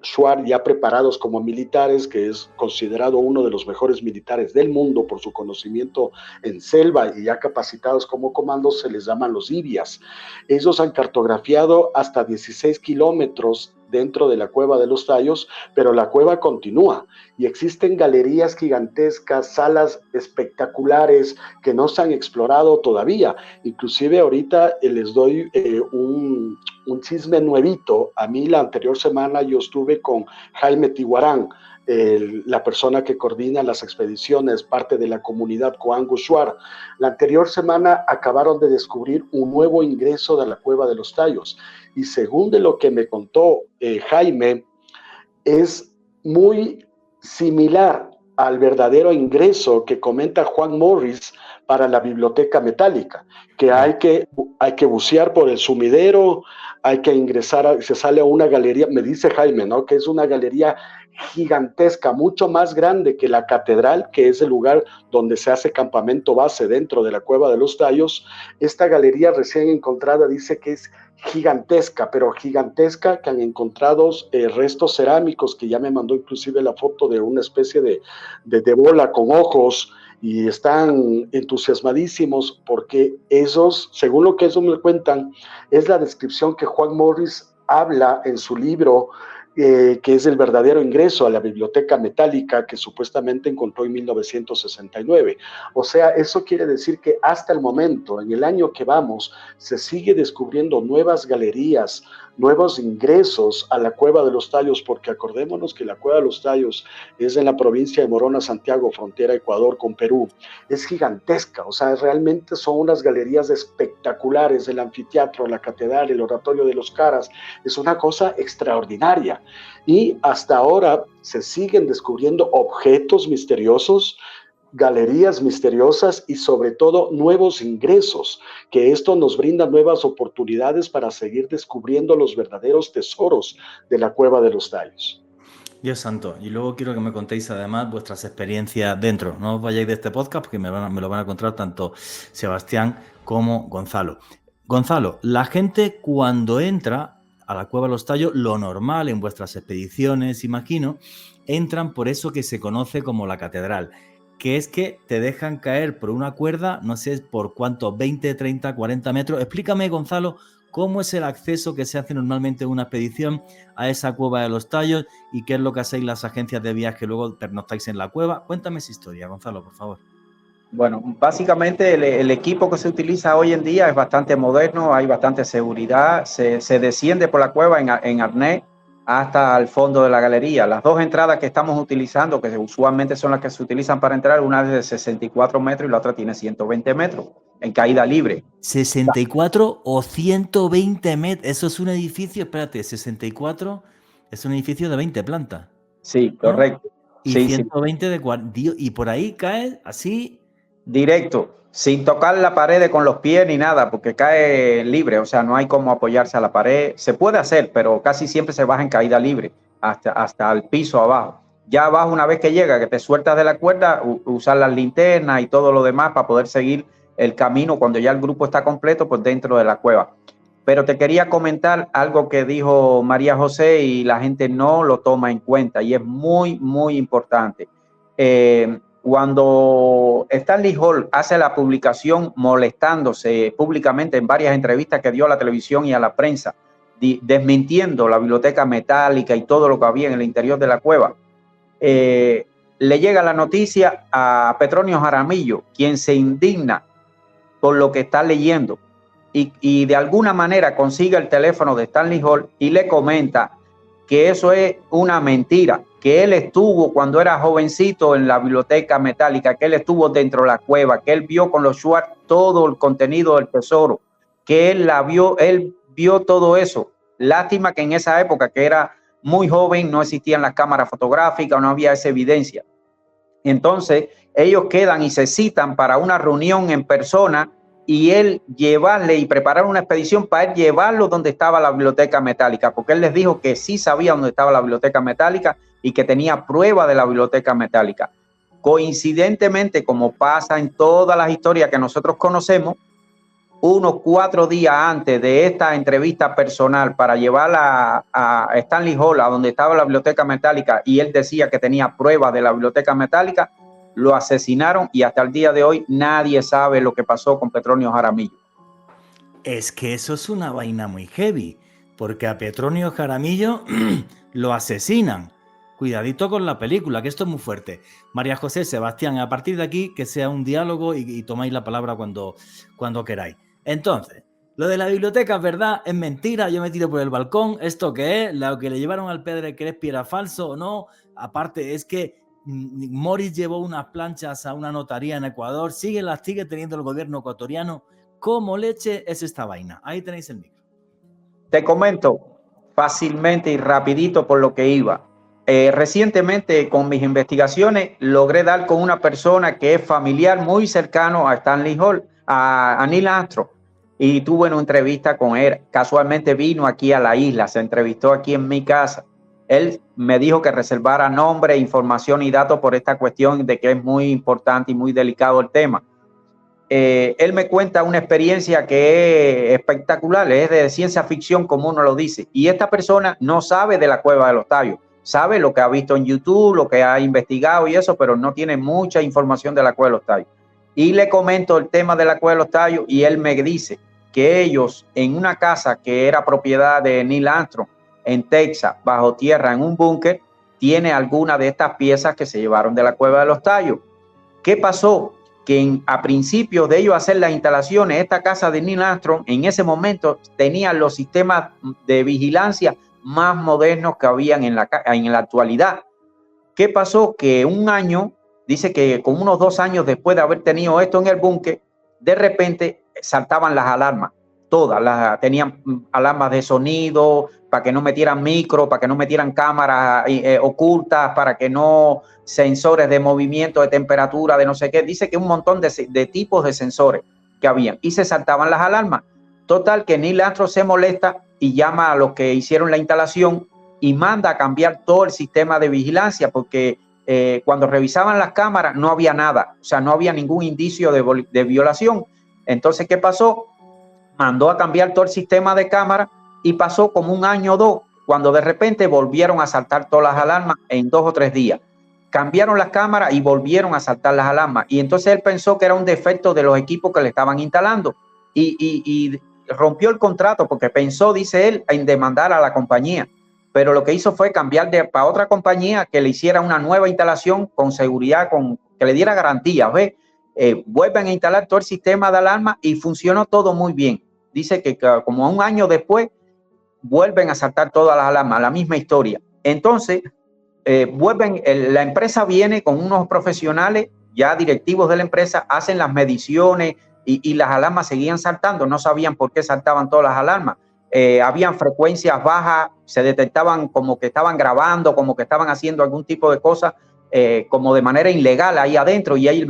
Schwartz ya preparados como militares, que es considerado uno de los mejores militares del mundo por su conocimiento en selva y ya capacitados como comandos, se les llaman los ibias. Ellos han cartografiado hasta 16 kilómetros dentro de la Cueva de los Tallos, pero la cueva continúa y existen galerías gigantescas, salas espectaculares que no se han explorado todavía. Inclusive ahorita les doy un chisme nuevito. A mí la anterior semana yo estuve con Jaime Tiguarán, la persona que coordina las expediciones, parte de la comunidad Coango Schwartz. La anterior semana acabaron de descubrir un nuevo ingreso de la Cueva de los Tallos y según de lo que me contó Jaime, es muy similar al verdadero ingreso que comenta Juan Morris para la biblioteca metálica, que hay que bucear por el sumidero, hay que ingresar, se sale a una galería, me dice Jaime, ¿no? Que es una galería gigantesca, mucho más grande que la catedral, que es el lugar donde se hace campamento base dentro de la Cueva de los Tallos. Esta galería recién encontrada dice que es gigantesca, pero gigantesca, que han encontrado restos cerámicos, que ya me mandó inclusive la foto de una especie de bola con ojos, y están entusiasmadísimos porque esos, según lo que ellos me cuentan, es la descripción que Juan Morris habla en su libro, que es el verdadero ingreso a la biblioteca metálica que supuestamente encontró en 1969. O sea, eso quiere decir que hasta el momento, en el año que vamos, se sigue descubriendo nuevas galerías, nuevos ingresos a la Cueva de los Tallos, porque acordémonos que la Cueva de los Tallos es en la provincia de Morona, Santiago, frontera Ecuador con Perú. Es gigantesca, o sea, realmente son unas galerías espectaculares, el anfiteatro, la catedral, el oratorio de los Caras, es una cosa extraordinaria. Y hasta ahora se siguen descubriendo objetos misteriosos, galerías misteriosas y sobre todo nuevos ingresos, que esto nos brinda nuevas oportunidades para seguir descubriendo los verdaderos tesoros de la Cueva de los Tallos. Dios santo, y luego quiero que me contéis además vuestras experiencias dentro. No os vayáis de este podcast porque me lo van a contar tanto Sebastián como Gonzalo. Gonzalo, la gente cuando entra a la Cueva de los Tallos, lo normal en vuestras expediciones, imagino, entran por eso que se conoce como la catedral, que es que te dejan caer por una cuerda, no sé por cuánto, 20, 30, 40 metros. Explícame, Gonzalo, cómo es el acceso que se hace normalmente en una expedición a esa Cueva de los Tallos y qué es lo que hacéis las agencias de viaje que luego pernoctáis en la cueva. Cuéntame esa historia, Gonzalo, por favor. Bueno, básicamente el equipo que se utiliza hoy en día es bastante moderno, hay bastante seguridad, se desciende por la cueva en arnés hasta el fondo de la galería. Las dos entradas que estamos utilizando, que usualmente son las que se utilizan para entrar, una es de 64 metros y la otra tiene 120 metros en caída libre. 64 o 120 metros, eso es un edificio, espérate, 64 es un edificio de 20 plantas. Sí, correcto. ¿No? Y sí, 120 de 40, y por ahí cae así. Directo, sin tocar la pared con los pies ni nada, porque cae libre, o sea, no hay cómo apoyarse a la pared. Se puede hacer, pero casi siempre se baja en caída libre, hasta el piso abajo. Ya abajo, una vez que llega, que te sueltas de la cuerda, usar las linternas y todo lo demás para poder seguir el camino cuando ya el grupo está completo, pues dentro de la cueva. Pero te quería comentar algo que dijo María José y la gente no lo toma en cuenta y es muy, muy importante. Cuando Stanley Hall hace la publicación molestándose públicamente en varias entrevistas que dio a la televisión y a la prensa, desmintiendo la biblioteca metálica y todo lo que había en el interior de la cueva, le llega la noticia a Petronio Jaramillo, quien se indigna por lo que está leyendo y de alguna manera consigue el teléfono de Stanley Hall y le comenta que eso es una mentira, que él estuvo cuando era jovencito en la biblioteca metálica, que él estuvo dentro de la cueva, que él vio con los Schwartz todo el contenido del tesoro, que él vio todo eso. Lástima que en esa época, que era muy joven, no existían las cámaras fotográficas, no había esa evidencia. Entonces, ellos quedan y se citan para una reunión en persona y él llevarle y preparar una expedición para él llevarlo donde estaba la biblioteca metálica, porque él les dijo que sí sabía dónde estaba la biblioteca metálica y que tenía prueba de la biblioteca metálica. Coincidentemente, como pasa en todas las historias que nosotros conocemos, unos 4 días antes de esta entrevista personal para llevarla a Stanley Hall, a donde estaba la biblioteca metálica, y él decía que tenía pruebas de la biblioteca metálica, lo asesinaron y hasta el día de hoy nadie sabe lo que pasó con Petronio Jaramillo. Es que eso es una vaina muy heavy, porque a Petronio Jaramillo lo asesinan. Cuidadito con la película, que esto es muy fuerte. María José, Sebastián, a partir de aquí que sea un diálogo y tomáis la palabra cuando queráis. Entonces, lo de la biblioteca es verdad, es mentira, yo me tiro por el balcón, ¿esto qué es? ¿Lo que le llevaron al Pedro Crespi era falso o no? Aparte, es que Morris llevó unas planchas a una notaría en Ecuador, sigue teniendo el gobierno ecuatoriano. ¿Cómo leche es esta vaina? Ahí tenéis el micro. Te comento fácilmente y rapidito por lo que iba. Recientemente con mis investigaciones logré dar con una persona que es familiar muy cercano a Stanley Hall, a Neil Armstrong, y tuve una entrevista con él. Casualmente vino aquí a la isla, se entrevistó aquí en mi casa. Él me dijo que reservara nombre, información y datos por esta cuestión de que es muy importante y muy delicado el tema. Él me cuenta una experiencia que es espectacular, es de ciencia ficción como uno lo dice, y esta persona no sabe de la Cueva de los Tallos, sabe lo que ha visto en YouTube, lo que ha investigado y eso, pero no tiene mucha información de la Cueva de los Tallos. Y le comento el tema de la Cueva de los Tallos y él me dice que ellos en una casa que era propiedad de Neil Armstrong en Texas, bajo tierra, en un búnker, tiene alguna de estas piezas que se llevaron de la Cueva de los Tallos. ¿Qué pasó? Que a principios de ellos hacer las instalaciones, esta casa de Neil Armstrong en ese momento tenía los sistemas de vigilancia más modernos que habían en la actualidad. ¿Qué pasó? Que un año, dice que como unos 2 años después de haber tenido esto en el búnker, de repente saltaban las alarmas, todas, tenían alarmas de sonido, para que no metieran micro, para que no metieran cámaras ocultas, para que no sensores de movimiento, de temperatura, de no sé qué. Dice que un montón de tipos de sensores que habían y se saltaban las alarmas. Total que Neil Armstrong se molesta y llama a los que hicieron la instalación y manda a cambiar todo el sistema de vigilancia porque cuando revisaban las cámaras no había nada, o sea, no había ningún indicio de violación. Entonces, ¿qué pasó? Mandó a cambiar todo el sistema de cámara y pasó como 1 año o 2, cuando de repente volvieron a saltar todas las alarmas en 2 o 3 días. Cambiaron las cámaras y volvieron a saltar las alarmas. Y entonces él pensó que era un defecto de los equipos que le estaban instalando y rompió el contrato porque pensó, dice él, en demandar a la compañía. Pero lo que hizo fue cambiar para otra compañía que le hiciera una nueva instalación con seguridad, que le diera garantía. ¿Ves? Vuelven a instalar todo el sistema de alarma y funcionó todo muy bien. Dice que como 1 año después vuelven a saltar todas las alarmas, la misma historia. Entonces, la empresa viene con unos profesionales, ya directivos de la empresa, hacen las mediciones y las alarmas seguían saltando, no sabían por qué saltaban todas las alarmas. Habían frecuencias bajas, se detectaban como que estaban grabando, como que estaban haciendo algún tipo de cosas como de manera ilegal ahí adentro, y ahí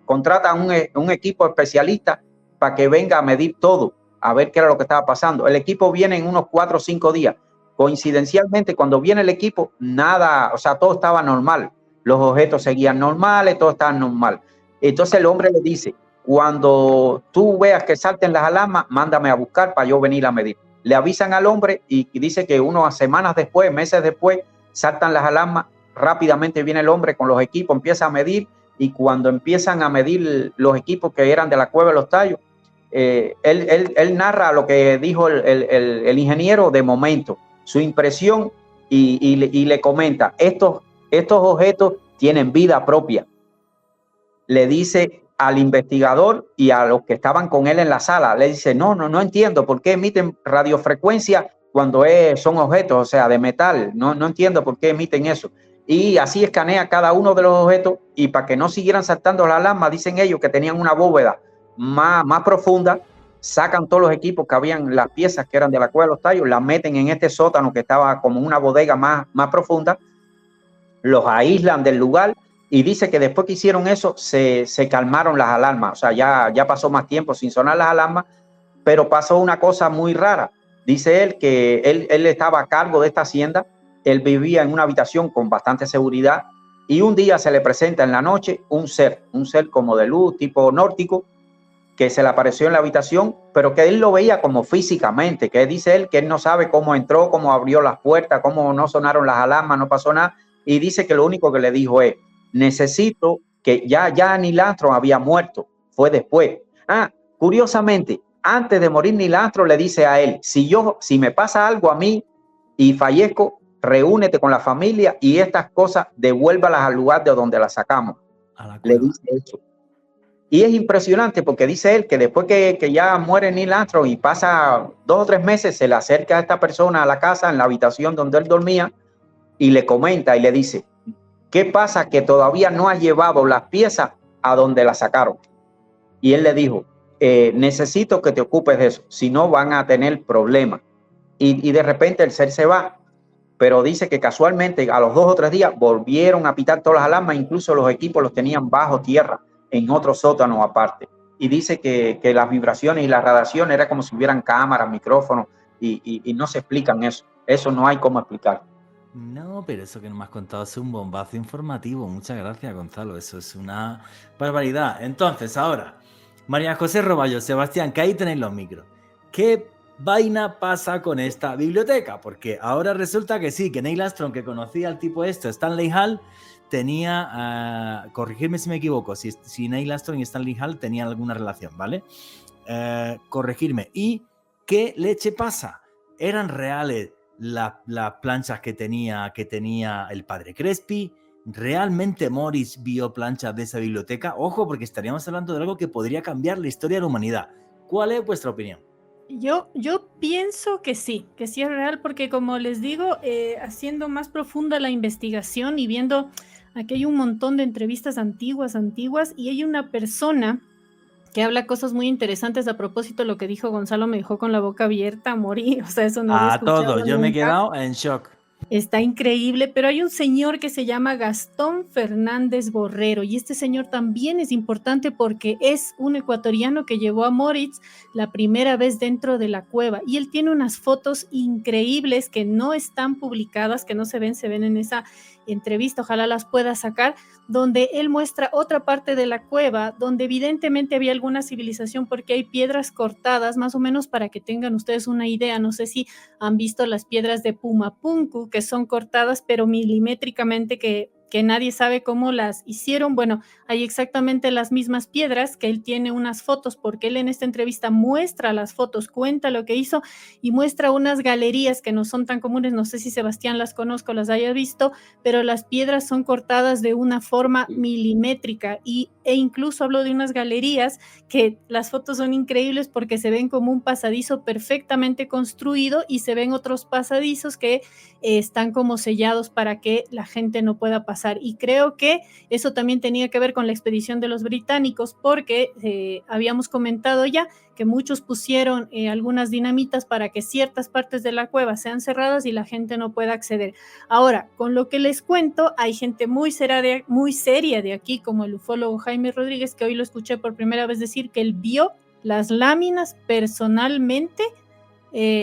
contrata a un equipo especialista para que venga a medir todo, a ver qué era lo que estaba pasando. El equipo viene en unos 4 o 5 días. Coincidencialmente, cuando viene el equipo, nada, o sea, todo estaba normal. Los objetos seguían normales, todo estaba normal. Entonces el hombre le dice, cuando tú veas que salten las alarmas, mándame a buscar para yo venir a medir. Le avisan al hombre y dice que unas semanas después, meses después, saltan las alarmas. Rápidamente viene el hombre con los equipos, empieza a medir, y cuando empiezan a medir los equipos que eran de la Cueva de los Tallos, él narra lo que dijo el ingeniero de momento, su impresión, y le comenta, estos objetos tienen vida propia. Le dice al investigador y a los que estaban con él en la sala, le dice, no entiendo por qué emiten radiofrecuencia cuando son objetos, o sea, de metal, no entiendo por qué emiten eso. Y así escanea cada uno de los objetos, y para que no siguieran saltando la alarma, dicen ellos que tenían una bóveda más profunda, sacan todos los equipos que habían, las piezas que eran de la Cueva de los Tallos, las meten en este sótano que estaba como una bodega más profunda, los aíslan del lugar, y dice que después que hicieron eso se calmaron las alarmas, o sea, ya pasó más tiempo sin sonar las alarmas, pero pasó una cosa muy rara. Dice él que él estaba a cargo de esta hacienda, él vivía en una habitación con bastante seguridad, y un día se le presenta en la noche un ser como de luz, tipo nórdico, que se le apareció en la habitación, pero que él lo veía como físicamente, que dice él que él no sabe cómo entró, cómo abrió las puertas, cómo no sonaron las alarmas, no pasó nada, y dice que lo único que le dijo es, necesito que ya Neil Armstrong había muerto, fue después. Curiosamente, antes de morir Neil Armstrong le dice a él, si me pasa algo a mí y fallezco, reúnete con la familia y estas cosas devuélvalas al lugar de donde las sacamos. Le dice eso. Y es impresionante porque dice él que después que ya muere Neil Armstrong y pasa 2 o 3 meses, se le acerca a esta persona a la casa, en la habitación donde él dormía, y le comenta y le dice, ¿qué pasa que todavía no has llevado las piezas a donde las sacaron? Y él le dijo, necesito que te ocupes de eso, si no van a tener problemas. Y de repente el ser se va. pero dice que casualmente a los 2 o 3 días volvieron a pitar todas las alarmas, incluso los equipos los tenían bajo tierra, en otro sótano aparte. Y dice que las vibraciones y la radiación era como si hubieran cámaras, micrófonos, y no se explican eso. Eso no hay cómo explicar. No, pero eso que no me has contado es un bombazo informativo. Muchas gracias, Gonzalo. Eso es una barbaridad. Entonces, ahora, María José Roballo, Sebastián, que ahí tenéis los micros. ¿Qué vaina pasa con esta biblioteca? Porque ahora resulta que sí, que Neil Armstrong, que conocía al tipo Stanley Hall, tenía, corregirme si me equivoco, si Neil Armstrong y Stanley Hall tenían alguna relación, ¿vale? Corregirme. ¿Y qué leche pasa? ¿Eran reales las planchas que tenía el padre Crespi? ¿Realmente Morris vio planchas de esa biblioteca? Ojo, porque estaríamos hablando de algo que podría cambiar la historia de la humanidad. ¿Cuál es vuestra opinión? Yo pienso que sí es real, porque como les digo, haciendo más profunda la investigación y viendo, aquí hay un montón de entrevistas antiguas, y hay una persona que habla cosas muy interesantes a propósito de lo que dijo Gonzalo, me dejó con la boca abierta a morir, o sea, eso no lo he escuchado todo, yo nunca. me he quedado en shock. Está increíble, pero hay un señor que se llama Gastón Fernández Borrero, y este señor también es importante porque es un ecuatoriano que llevó a Moritz la primera vez dentro de la cueva, y él tiene unas fotos increíbles que no están publicadas, que no se ven en esa entrevista, ojalá las pueda sacar, donde él muestra otra parte de la cueva, donde evidentemente había alguna civilización, porque hay piedras cortadas, más o menos para que tengan ustedes una idea. No sé si han visto las piedras de Pumapunku, que son cortadas pero milimétricamente, que nadie sabe cómo las hicieron. Bueno, hay exactamente las mismas piedras, que él tiene unas fotos, porque él en esta entrevista muestra las fotos, cuenta lo que hizo y muestra unas galerías que no son tan comunes. No sé si Sebastián las conozco, las haya visto, pero las piedras son cortadas de una forma milimétrica, e incluso hablo de unas galerías que las fotos son increíbles porque se ven como un pasadizo perfectamente construido, y se ven otros pasadizos que están como sellados para que la gente no pueda pasar. Y creo que eso también tenía que ver con la expedición de los británicos, porque habíamos comentado ya que muchos pusieron algunas dinamitas para que ciertas partes de la cueva sean cerradas y la gente no pueda acceder. Ahora, con lo que les cuento, hay gente muy seria de aquí, como el ufólogo Jaime Rodríguez, que hoy lo escuché por primera vez decir que él vio las láminas personalmente,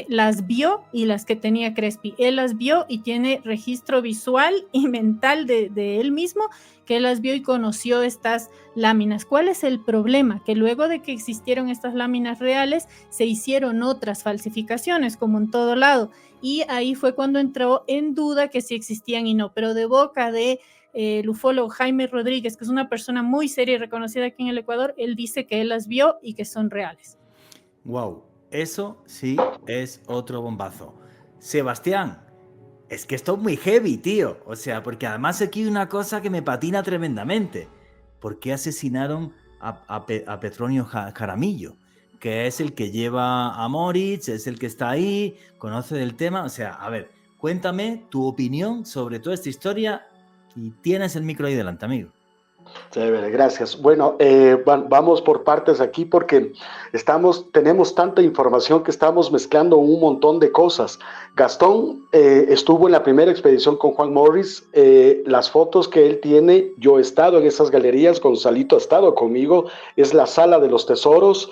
las vio, y las que tenía Crespi, él las vio y tiene registro visual y mental de él mismo, que él las vio y conoció estas láminas. ¿Cuál es el problema? Que luego de que existieron estas láminas reales, se hicieron otras falsificaciones, como en todo lado, y ahí fue cuando entró en duda que si existían y no, pero de boca de el ufólogo Jaime Rodríguez, que es una persona muy seria y reconocida aquí en el Ecuador, él dice que él las vio y que son reales. Wow, eso sí es otro bombazo. Sebastián, es que esto es muy heavy, tío. O sea, porque además aquí hay una cosa que me patina tremendamente. ¿Por qué asesinaron a Petronio Jaramillo? Que es el que lleva a Moritz, es el que está ahí, conoce del tema. O sea, a ver, cuéntame tu opinión sobre toda esta historia, y tienes el micro ahí delante, amigo. Chévere, gracias. Bueno, vamos por partes aquí, porque tenemos tanta información que estamos mezclando un montón de cosas. Gastón estuvo en la primera expedición con Juan Morris. Las fotos que él tiene, yo he estado en esas galerías, Gonzalito ha estado conmigo, es la Sala de los Tesoros.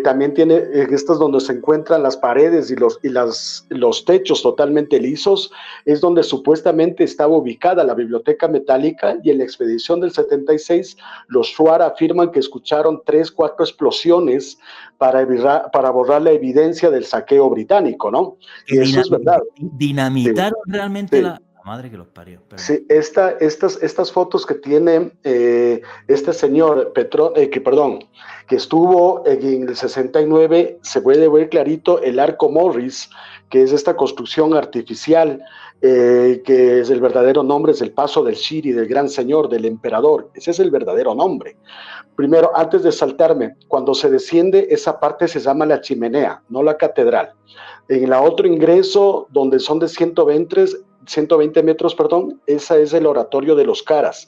También tiene estas donde se encuentran las paredes y los techos totalmente lisos, es donde supuestamente estaba ubicada la biblioteca metálica, y en la expedición del 76 los Shuar afirman que escucharon 3-4 explosiones para borrar la evidencia del saqueo británico, ¿no? Y eso es verdad. Dinamitaron realmente la madre que los parió. Perdón. Sí, estas fotos que tiene este señor que estuvo en el 69, se puede ver clarito el Arco Morris, que es esta construcción artificial, que es el verdadero nombre, es el Paso del Shiri, del Gran Señor, del Emperador. Ese es el verdadero nombre. Primero, antes de saltarme, cuando se desciende, esa parte se llama la chimenea, no la catedral. En el otro ingreso, donde son de 120 metros, ese es el oratorio de los Caras.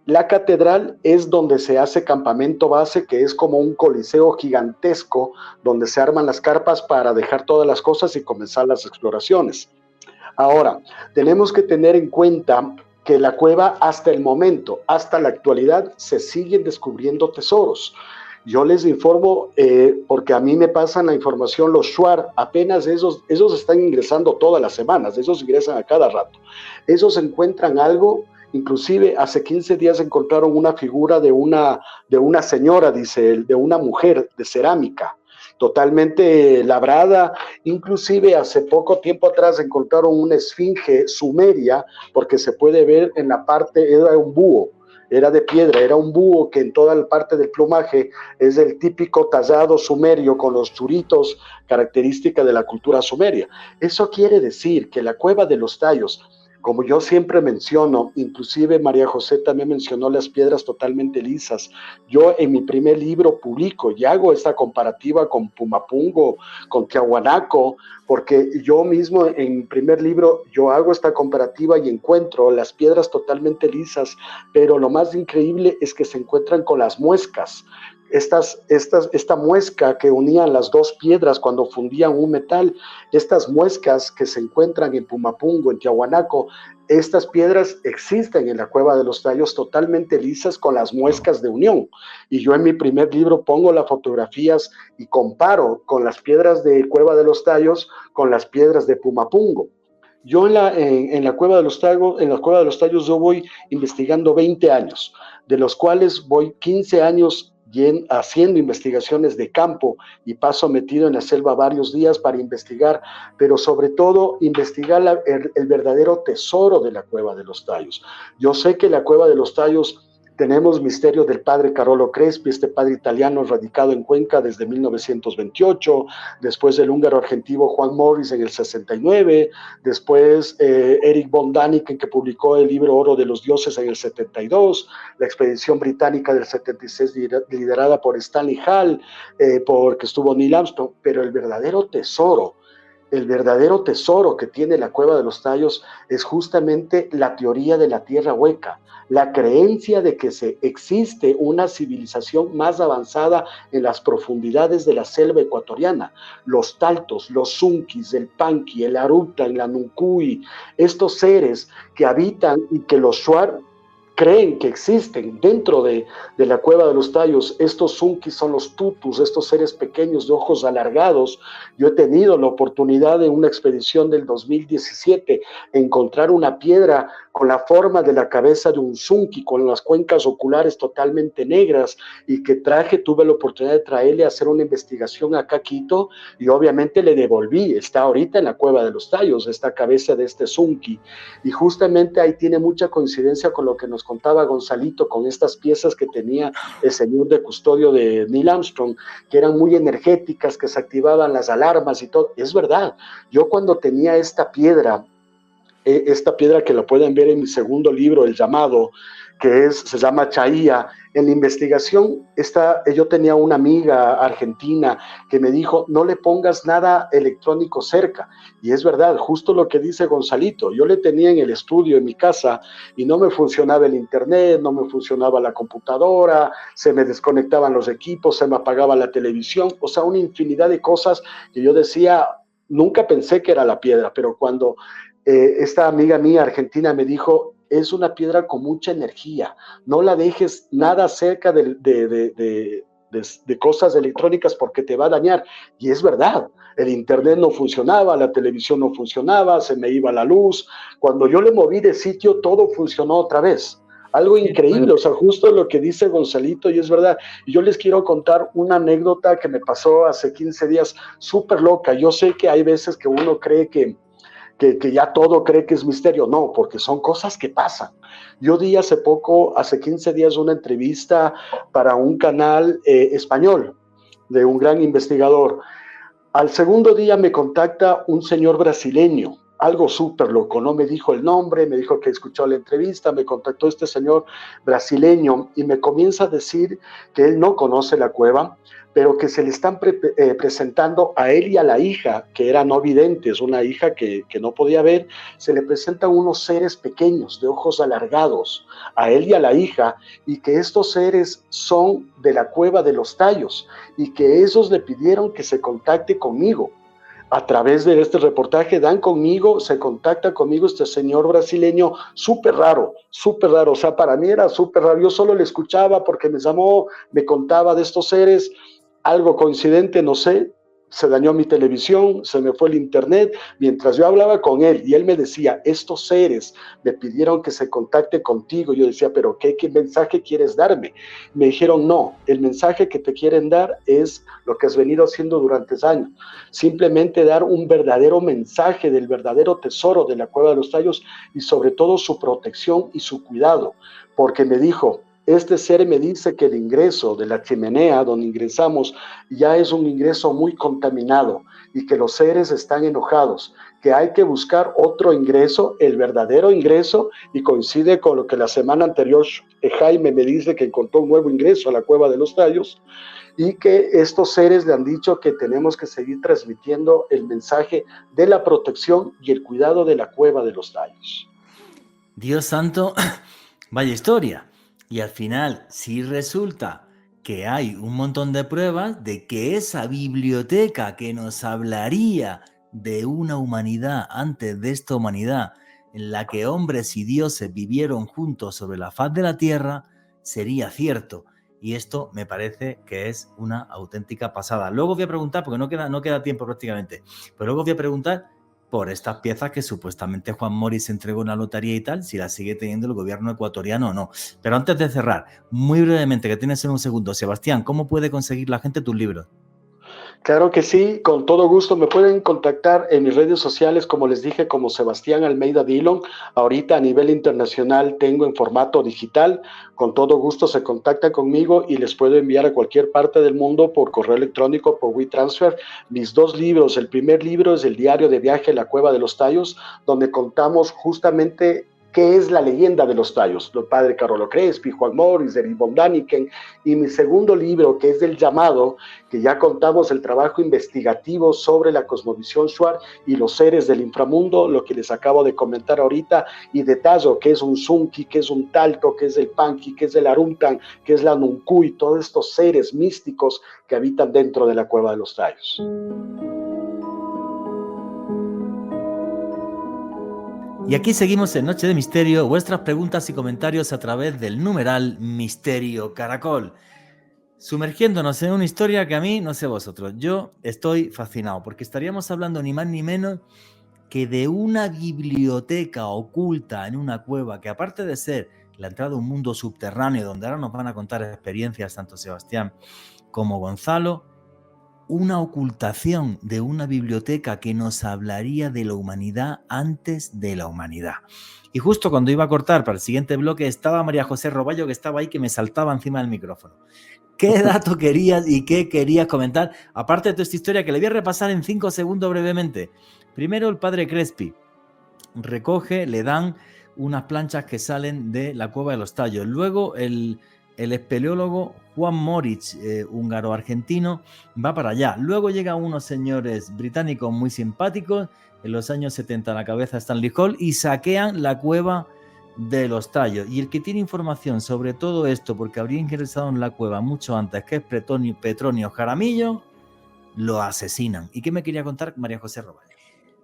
La catedral es donde se hace campamento base, que es como un coliseo gigantesco, donde se arman las carpas para dejar todas las cosas y comenzar las exploraciones. Ahora, tenemos que tener en cuenta que la cueva hasta el momento, hasta la actualidad, se siguen descubriendo tesoros. Yo les informo, porque a mí me pasan la información los Shuar, apenas esos están ingresando todas las semanas, esos ingresan a cada rato. Esos encuentran algo, inclusive hace 15 días encontraron una figura de una señora, dice él, de una mujer de cerámica, totalmente labrada. Inclusive hace poco tiempo atrás encontraron una esfinge sumeria, porque se puede ver en la parte, era un búho, era de piedra, era un búho que en toda la parte del plumaje es el típico tallado sumerio con los churitos, característica de la cultura sumeria. Eso quiere decir que la cueva de los tallos, como yo siempre menciono, inclusive María José también mencionó las piedras totalmente lisas. Yo en mi primer libro publico y hago esta comparativa con Pumapungo, con Tiahuanaco, porque yo mismo en mi primer libro yo hago esta comparativa y encuentro las piedras totalmente lisas, pero lo más increíble es que se encuentran con las muescas. Esta muesca que unían las dos piedras cuando fundían un metal, estas muescas que se encuentran en Pumapungo, en Tiahuanaco, estas piedras existen en la Cueva de los Tallos totalmente lisas con las muescas de unión. Y yo en mi primer libro pongo las fotografías y comparo con las piedras de Cueva de los Tallos con las piedras de Pumapungo. Yo en la Cueva de los Tallos yo voy investigando 20 años, de los cuales voy 15 años haciendo investigaciones de campo y paso metido en la selva varios días para investigar, pero sobre todo investigar el verdadero tesoro de la Cueva de los Tallos. Yo sé que la Cueva de los Tallos tenemos misterio del padre Carolo Crespi, este padre italiano radicado en Cuenca desde 1928, después el húngaro argentino Juan Morris en el 69, después Eric von Daniken, que publicó el libro Oro de los Dioses en el 72, la expedición británica del 76 liderada por Stanley Hall, porque estuvo Neil Armstrong, pero el verdadero tesoro que tiene la Cueva de los Tallos es justamente la teoría de la tierra hueca, la creencia de que existe una civilización más avanzada en las profundidades de la selva ecuatoriana. Los taltos, los zunkis, el panqui, el arutan, la nuncuy, estos seres que habitan y que los shuar creen que existen dentro de la Cueva de los Tallos. Estos zunkis son los tutus, estos seres pequeños de ojos alargados. Yo he tenido la oportunidad en una expedición del 2017 encontrar una piedra con la forma de la cabeza de un zunki, con las cuencas oculares totalmente negras, y que tuve la oportunidad de traerle a hacer una investigación acá a Quito, y obviamente le devolví. Está ahorita en la Cueva de los Tallos, esta cabeza de este zunki, y justamente ahí tiene mucha coincidencia con lo que nos contaba Gonzalito, con estas piezas que tenía el señor de custodio de Neil Armstrong, que eran muy energéticas, que se activaban las alarmas y todo. Es verdad, yo cuando tenía esta piedra que la pueden ver en mi segundo libro, El Llamado, se llama Chaía. En la investigación, yo tenía una amiga argentina que me dijo, no le pongas nada electrónico cerca. Y es verdad, justo lo que dice Gonzalito. Yo le tenía en el estudio, en mi casa, y no me funcionaba el internet, no me funcionaba la computadora, se me desconectaban los equipos, se me apagaba la televisión, o sea, una infinidad de cosas que yo decía, nunca pensé que era la piedra, pero cuando esta amiga mía argentina me dijo, es una piedra con mucha energía, no la dejes nada cerca de cosas electrónicas porque te va a dañar. Y es verdad, el internet no funcionaba, la televisión no funcionaba, se me iba la luz. Cuando yo le moví de sitio, todo funcionó otra vez. Algo increíble, o sea, justo lo que dice Gonzalito, y es verdad. Y yo les quiero contar una anécdota que me pasó hace 15 días, súper loca. Yo sé que hay veces que uno cree que ya todo cree que es misterio. No, porque son cosas que pasan. Yo di hace 15 días, una entrevista para un canal español de un gran investigador. Al segundo día me contacta un señor brasileño, algo súper loco, no me dijo el nombre, me dijo que escuchó la entrevista, me contactó este señor brasileño y me comienza a decir que él no conoce la cueva, pero que se le están presentando a él y a la hija, que eran no videntes, una hija que no podía ver, se le presentan unos seres pequeños de ojos alargados a él y a la hija, y que estos seres son de la Cueva de los Tallos, y que esos le pidieron que se contacte conmigo. a través de este reportaje dan conmigo, se contacta conmigo este señor brasileño, súper raro, o sea, para mí era súper raro, yo solo le escuchaba porque me llamó, me contaba de estos seres, algo coincidente, no sé, se dañó mi televisión, se me fue el internet, mientras yo hablaba con él y él me decía, estos seres me pidieron que se contacte contigo, yo decía, pero ¿qué mensaje quieres darme? Me dijeron, no, el mensaje que te quieren dar es lo que has venido haciendo durante años, simplemente dar un verdadero mensaje del verdadero tesoro de la Cueva de los Tallos y sobre todo su protección y su cuidado, porque me dijo, este ser me dice que el ingreso de la chimenea donde ingresamos ya es un ingreso muy contaminado y que los seres están enojados, que hay que buscar otro ingreso, el verdadero ingreso, y coincide con lo que la semana anterior Jaime me dice que encontró un nuevo ingreso a la Cueva de los Tallos y que estos seres le han dicho que tenemos que seguir transmitiendo el mensaje de la protección y el cuidado de la Cueva de los Tallos. Dios santo, vaya historia. Y al final, sí resulta que hay un montón de pruebas de que esa biblioteca que nos hablaría de una humanidad antes de esta humanidad, en la que hombres y dioses vivieron juntos sobre la faz de la tierra, sería cierto. Y esto me parece que es una auténtica pasada. Luego voy a preguntar, porque no queda tiempo prácticamente, pero luego voy a preguntar por estas piezas que supuestamente Juan Moritz entregó en la lotería y tal, si las sigue teniendo el gobierno ecuatoriano o no. Pero antes de cerrar, muy brevemente, que tienes en un segundo, Sebastián, ¿cómo puede conseguir la gente tus libros? Claro que sí, con todo gusto. Me pueden contactar en mis redes sociales, como les dije, como Sebastián Almeida Dillon. Ahorita a nivel internacional tengo en formato digital. Con todo gusto se contacta conmigo y les puedo enviar a cualquier parte del mundo por correo electrónico, por WeTransfer, mis 2 libros. El primer libro es el diario de viaje a la Cueva de los Tallos, donde contamos justamente qué es la leyenda de los Tallos, el padre Carolo Crespi, Juan Moritz, Eric von Daniken, y mi segundo libro, que es del llamado, que ya contamos el trabajo investigativo sobre la cosmovisión Shuar y los seres del inframundo, lo que les acabo de comentar ahorita, y detallo qué es un Zunki, qué es un Talto, qué es el Panqui, qué es el Aruntan, qué es la Nuncuy, todos estos seres místicos que habitan dentro de la Cueva de los Tallos. Y aquí seguimos en Noche de Misterio, vuestras preguntas y comentarios a través del numeral Misterio Caracol. Sumergiéndonos en una historia que a mí, no sé vosotros, yo estoy fascinado, porque estaríamos hablando ni más ni menos que de una biblioteca oculta en una cueva, que aparte de ser la entrada a un mundo subterráneo, donde ahora nos van a contar experiencias tanto Sebastián como Gonzalo, una ocultación de una biblioteca que nos hablaría de la humanidad antes de la humanidad. Y justo cuando iba a cortar para el siguiente bloque estaba María José Roballo, que estaba ahí, que me saltaba encima del micrófono. ¿Qué dato querías y qué querías comentar? Aparte de toda esta historia que le voy a repasar en 5 segundos brevemente. Primero, el padre Crespi recoge, le dan unas planchas que salen de la Cueva de los Tallos. Luego el espeleólogo Juan Moritz, húngaro-argentino, va para allá. Luego llegan unos señores británicos muy simpáticos, en los años 70 a la cabeza Stanley Hall, y saquean la Cueva de los Tallos. Y el que tiene información sobre todo esto, porque habría ingresado en la cueva mucho antes, que es Petronio Jaramillo, lo asesinan. ¿Y qué me quería contar María José Roballo?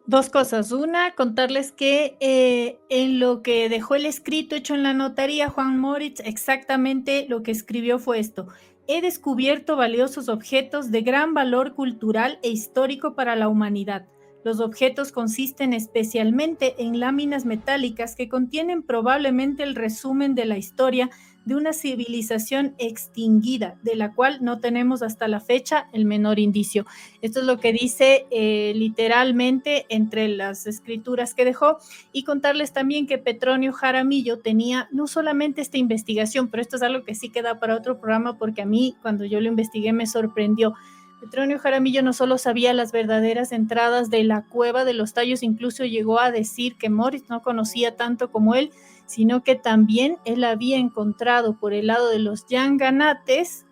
2 cosas. Una, contarles que en lo que dejó el escrito hecho en la notaría, Juan Moritz, exactamente lo que escribió fue esto: he descubierto valiosos objetos de gran valor cultural e histórico para la humanidad. Los objetos consisten especialmente en láminas metálicas que contienen probablemente el resumen de la historia de una civilización extinguida, de la cual no tenemos hasta la fecha el menor indicio. Esto es lo que dice literalmente entre las escrituras que dejó. Y contarles también que Petronio Jaramillo tenía no solamente esta investigación, pero esto es algo que sí queda para otro programa, porque a mí cuando yo lo investigué me sorprendió. Petronio Jaramillo no solo sabía las verdaderas entradas de la Cueva de los Tallos, incluso llegó a decir que Moritz no conocía tanto como él, sino que también él había encontrado por el lado de los Yanganates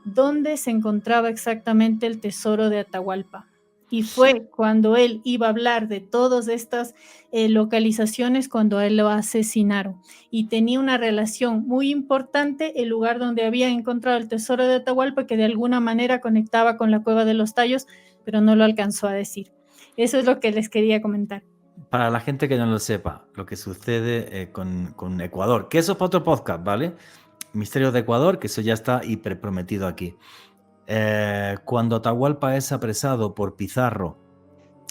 donde se encontraba exactamente el tesoro de Atahualpa. Y fue cuando él iba a hablar de todas estas localizaciones cuando a él lo asesinaron. Y tenía una relación muy importante el lugar donde había encontrado el tesoro de Atahualpa, que de alguna manera conectaba con la Cueva de los Tallos, pero no lo alcanzó a decir. Eso es lo que les quería comentar. Para la gente que no lo sepa, lo que sucede con Ecuador, que eso es para otro podcast, ¿vale? Misterios de Ecuador, que eso ya está hiper prometido aquí. Cuando Atahualpa es apresado por Pizarro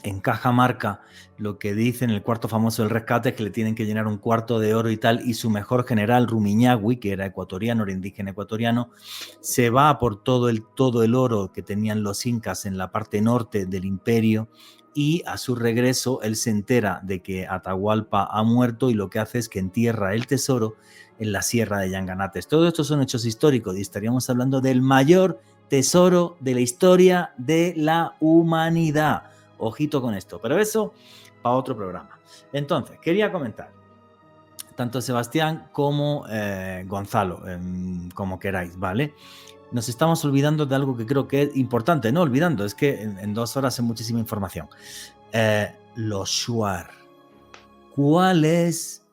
en Cajamarca, lo que dice en el cuarto famoso del rescate es que le tienen que llenar un cuarto de oro y tal, y su mejor general, Rumiñahui, que era ecuatoriano, era indígena ecuatoriano, se va por todo el oro que tenían los incas en la parte norte del imperio, y a su regreso él se entera de que Atahualpa ha muerto y lo que hace es que entierra el tesoro en la sierra de Yanganates. Todo esto son hechos históricos y estaríamos hablando del mayor tesoro de la historia de la humanidad. Ojito con esto, pero eso para otro programa. Entonces, quería comentar, tanto Sebastián como Gonzalo, como queráis, ¿vale? Nos estamos olvidando de algo que creo que es importante, no olvidando, es que en 2 horas hay muchísima información. Los shuar. ¿Cuál es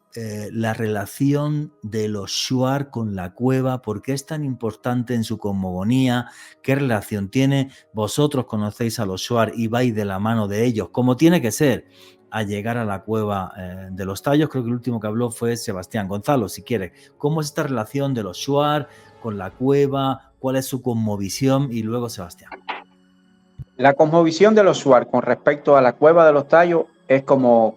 la relación de los shuar con la cueva? ¿Por qué es tan importante en su cosmogonía? ¿Qué relación tiene? Vosotros conocéis a los shuar y vais de la mano de ellos, como tiene que ser, a llegar a la cueva de los Tallos. Creo que el último que habló fue Sebastián. Gonzalo, si quieres, ¿cómo es esta relación de los shuar con la cueva? ¿Cuál es su cosmovisión? Y luego Sebastián. La cosmovisión de los shuar con respecto a la cueva de los Tallos es como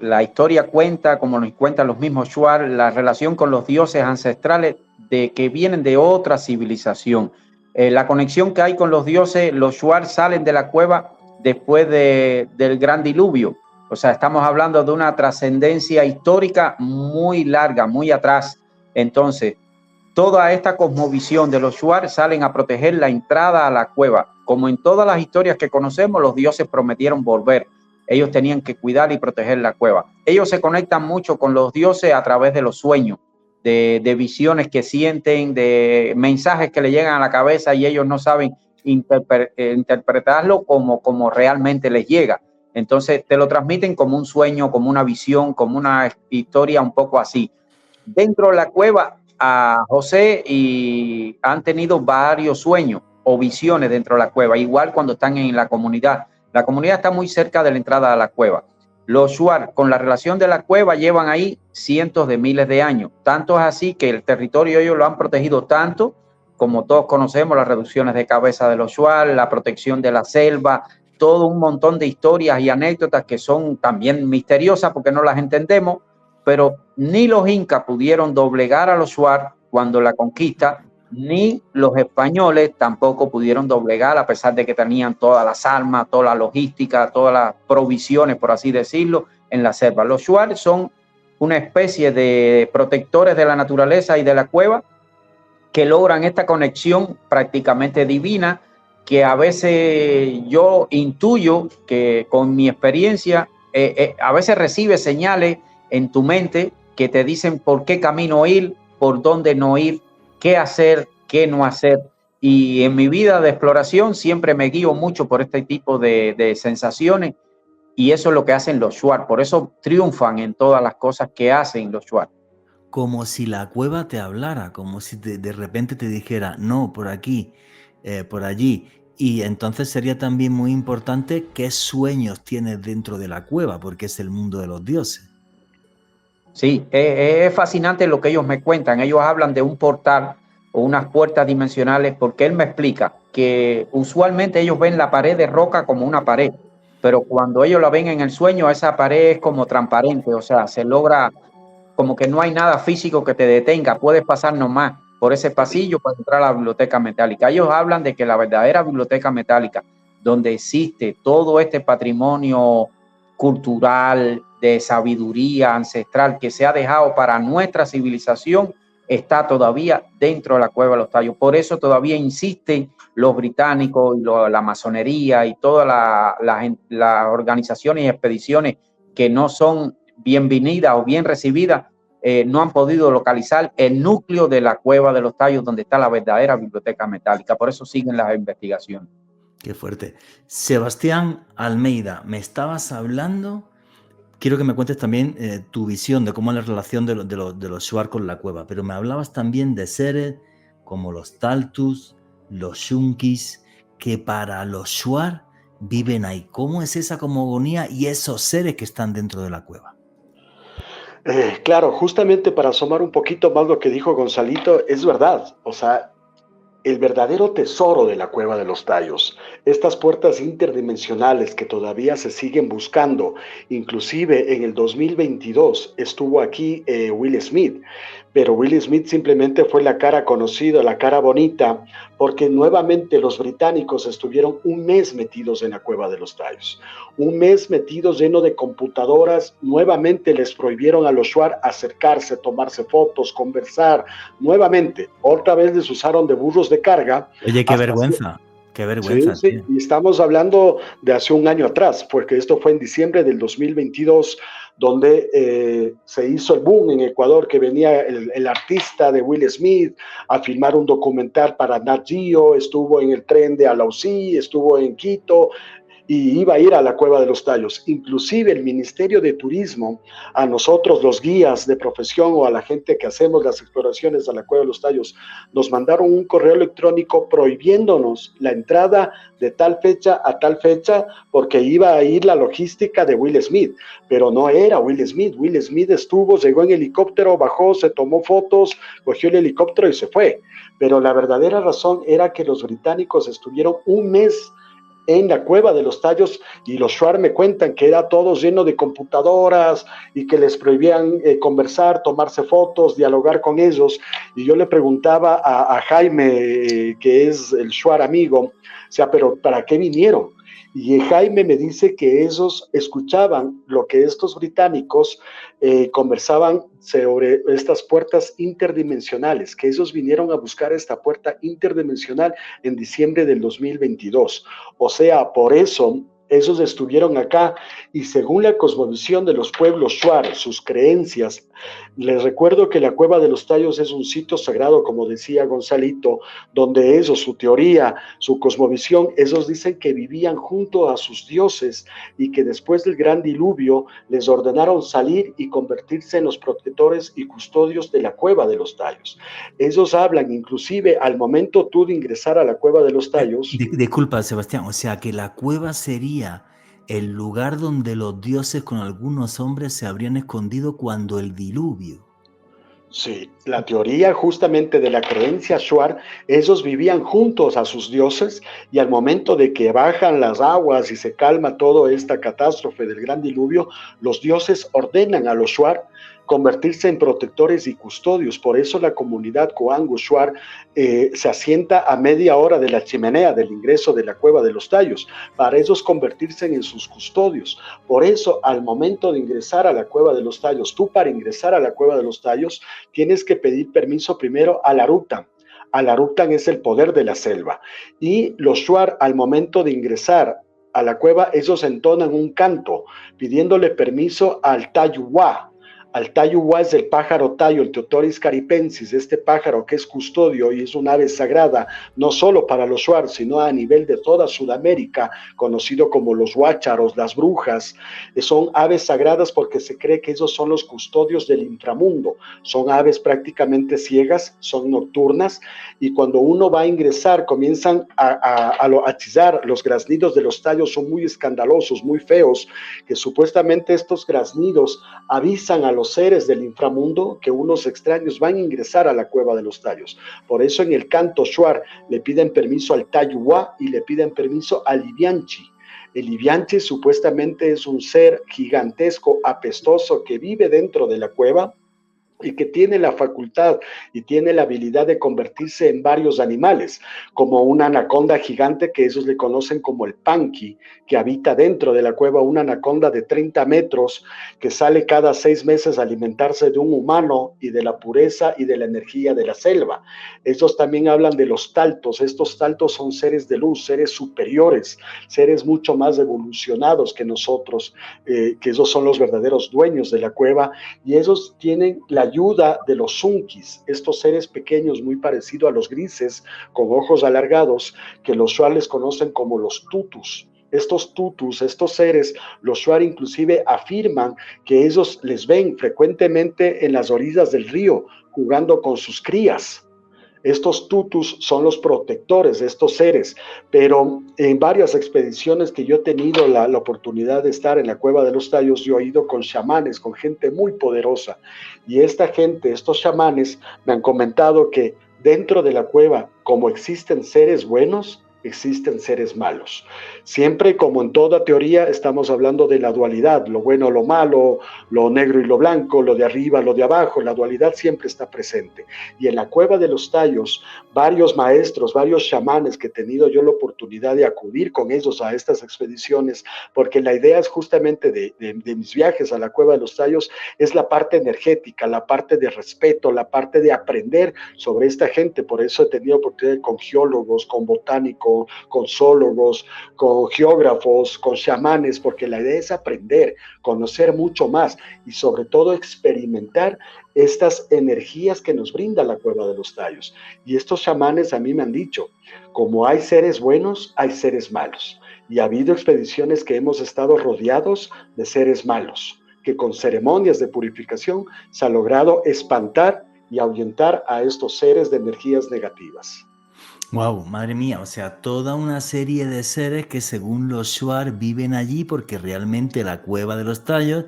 la historia cuenta, como nos cuentan los mismos shuar, la relación con los dioses ancestrales de que vienen de otra civilización. La conexión que hay con los dioses, los shuar salen de la cueva después del gran diluvio. O sea, estamos hablando de una trascendencia histórica muy larga, muy atrás. Entonces, toda esta cosmovisión de los shuar salen a proteger la entrada a la cueva. Como en todas las historias que conocemos, los dioses prometieron volver. Ellos tenían que cuidar y proteger la cueva. Ellos se conectan mucho con los dioses a través de los sueños, de visiones que sienten, de mensajes que le llegan a la cabeza y ellos no saben interpretarlo como realmente les llega. Entonces te lo transmiten como un sueño, como una visión, como una historia un poco así. Dentro de la cueva, a José y han tenido varios sueños o visiones dentro de la cueva, igual cuando están en la comunidad. La comunidad está muy cerca de la entrada a la cueva. Los shuar, con la relación de la cueva, llevan ahí cientos de miles de años. Tanto es así que el territorio ellos lo han protegido tanto, como todos conocemos, las reducciones de cabeza de los shuar, la protección de la selva, todo un montón de historias y anécdotas que son también misteriosas porque no las entendemos, pero ni los incas pudieron doblegar a los shuar cuando la conquista, ni los españoles tampoco pudieron doblegar, a pesar de que tenían todas las armas, toda la logística, todas las provisiones, por así decirlo, en la selva. Los shuar son una especie de protectores de la naturaleza y de la cueva que logran esta conexión prácticamente divina, que a veces yo intuyo que con mi experiencia, a veces recibe señales en tu mente que te dicen por qué camino ir, por dónde no ir, qué hacer, qué no hacer. Y en mi vida de exploración siempre me guío mucho por este tipo de sensaciones y eso es lo que hacen los shuar. Por eso triunfan en todas las cosas que hacen los shuar. Como si la cueva te hablara, como si de repente te dijera, no, por aquí, por allí. Y entonces sería también muy importante qué sueños tienes dentro de la cueva, porque es el mundo de los dioses. Sí, es fascinante lo que ellos me cuentan. Ellos hablan de un portal o unas puertas dimensionales porque él me explica que usualmente ellos ven la pared de roca como una pared, pero cuando ellos la ven en el sueño, esa pared es como transparente, o sea, se logra como que no hay nada físico que te detenga, puedes pasar nomás por ese pasillo para entrar a la biblioteca metálica. Ellos hablan de que la verdadera biblioteca metálica, donde existe todo este patrimonio cultural, de sabiduría ancestral que se ha dejado para nuestra civilización, está todavía dentro de la cueva de los Tallos. Por eso todavía insisten los británicos y la masonería y todas las organizaciones y expediciones que no son bienvenidas o bien recibidas, no han podido localizar el núcleo de la cueva de los Tallos donde está la verdadera biblioteca metálica. Por eso siguen las investigaciones. Qué fuerte. Sebastián Almeida, me estabas hablando, quiero que me cuentes también tu visión de cómo es la relación de los shuar con la cueva, pero me hablabas también de seres como los taltus, los yunkis, que para los shuar viven ahí? ¿Cómo es esa cosmogonía y esos seres que están dentro de la cueva? Claro, justamente para asomar un poquito más lo que dijo Gonzalito, es verdad, o sea, el verdadero tesoro de la Cueva de los Tallos, estas puertas interdimensionales que todavía se siguen buscando, inclusive en el 2022 estuvo aquí Will Smith, pero Will Smith simplemente fue la cara conocida, la cara bonita, porque nuevamente los británicos estuvieron un mes metidos en la Cueva de los Tallos, un mes metidos lleno de computadoras, nuevamente les prohibieron a los Shuar acercarse, tomarse fotos, conversar, nuevamente, otra vez les usaron de burros de carga. Oye, qué vergüenza, qué vergüenza. Sí, sí, y estamos hablando de hace un año atrás, porque esto fue en diciembre del 2022, donde se hizo el boom en Ecuador, que venía el artista de Will Smith a filmar un documental para Nat Geo, estuvo en el tren de Alausí, estuvo en Quito, y iba a ir a la Cueva de los Tallos. Inclusive el Ministerio de Turismo, a nosotros los guías de profesión o a la gente que hacemos las exploraciones a la Cueva de los Tallos, nos mandaron un correo electrónico prohibiéndonos la entrada de tal fecha a tal fecha porque iba a ir la logística de Will Smith, pero no era Will Smith. Will Smith estuvo, llegó en helicóptero, bajó, se tomó fotos, cogió el helicóptero y se fue. Pero la verdadera razón era que los británicos estuvieron un mes en la Cueva de los Tallos, y los Shuar me cuentan que era todo lleno de computadoras y que les prohibían conversar, tomarse fotos, dialogar con ellos. Y yo le preguntaba a Jaime, que es el Shuar amigo, o sea, pero ¿para qué vinieron? Y Jaime me dice que ellos escuchaban lo que estos británicos conversaban sobre estas puertas interdimensionales, que ellos vinieron a buscar esta puerta interdimensional en diciembre del 2022. O sea, por eso ellos estuvieron acá, y según la cosmovisión de los pueblos Shuar, sus creencias, les recuerdo que la Cueva de los Tallos es un sitio sagrado, como decía Gonzalito, donde ellos, su teoría, su cosmovisión, ellos dicen que vivían junto a sus dioses y que después del gran diluvio les ordenaron salir y convertirse en los protectores y custodios de la Cueva de los Tallos. Ellos hablan, inclusive al momento tú de ingresar a la Cueva de los Tallos. Disculpa, Sebastián, o sea que la cueva sería el lugar donde los dioses con algunos hombres se habrían escondido cuando el diluvio. Sí, la teoría justamente de la creencia Shuar, ellos vivían juntos a sus dioses, y al momento de que bajan las aguas y se calma toda esta catástrofe del gran diluvio, los dioses ordenan a los Shuar convertirse en protectores y custodios. Por eso la comunidad Coango Shuar se asienta a media hora de la chimenea del ingreso de la Cueva de los Tallos, para ellos convertirse en sus custodios. Por eso, al momento de ingresar a la Cueva de los Tallos, tú para ingresar a la Cueva de los Tallos tienes que pedir permiso primero al Aruktan. Al Aruktan es el poder de la selva, y los Shuar, al momento de ingresar a la cueva, ellos entonan un canto pidiéndole permiso al Tayuwa. Al Tayuwa es el pájaro tayo, el Teotoris caripensis, este pájaro que es custodio y es un ave sagrada, no solo para los Shuar, sino a nivel de toda Sudamérica, conocido como los huácharos, las brujas. Son aves sagradas porque se cree que ellos son los custodios del inframundo. Son aves prácticamente ciegas, son nocturnas, y cuando uno va a ingresar comienzan a chillar. Los graznidos de los tallos son muy escandalosos, muy feos, que supuestamente estos graznidos avisan a los seres del inframundo que unos extraños van a ingresar a la Cueva de los Tallos. Por eso en el canto Shuar le piden permiso al Tayuwa y le piden permiso al Ivianchi. El Ivianchi supuestamente es un ser gigantesco, apestoso, que vive dentro de la cueva y que tiene la facultad y tiene la habilidad de convertirse en varios animales, como una anaconda gigante que ellos le conocen como el Panqui, que habita dentro de la cueva, una anaconda de 30 metros que sale cada 6 meses a alimentarse de un humano y de la pureza y de la energía de la selva. Ellos también hablan de los taltos. Estos taltos son seres de luz, seres superiores, seres mucho más evolucionados que nosotros, que ellos son los verdaderos dueños de la cueva, y ellos tienen la ayuda de los Sunkis, estos seres pequeños muy parecidos a los grises, con ojos alargados, que los Shuar les conocen como los tutus. Estos tutus, estos seres, los Shuar inclusive afirman que ellos les ven frecuentemente en las orillas del río, jugando con sus crías. Estos tutus son los protectores de estos seres, pero en varias expediciones que yo he tenido la oportunidad de estar en la Cueva de los Tallos, yo he ido con chamanes, con gente muy poderosa, y esta gente, estos chamanes, me han comentado que dentro de la cueva, como existen seres buenos, existen seres malos. Siempre, como en toda teoría, estamos hablando de la dualidad, lo bueno, lo malo, lo negro y lo blanco, lo de arriba, lo de abajo, la dualidad siempre está presente. Y en la Cueva de los Tallos, varios maestros, varios chamanes que he tenido yo la oportunidad de acudir con ellos a estas expediciones, porque la idea es justamente de mis viajes a la Cueva de los Tallos, es la parte energética, la parte de respeto, la parte de aprender sobre esta gente. Por eso he tenido oportunidad con geólogos, con botánicos, con zoólogos, con geógrafos, con chamanes, porque la idea es aprender, conocer mucho más y sobre todo experimentar estas energías que nos brinda la Cueva de los Tallos. Y estos chamanes a mí me han dicho, como hay seres buenos, hay seres malos. Y ha habido expediciones que hemos estado rodeados de seres malos, que con ceremonias de purificación se ha logrado espantar y ahuyentar a estos seres de energías negativas. Wow, madre mía, o sea, toda una serie de seres que según los Shuar viven allí porque realmente la Cueva de los Tallos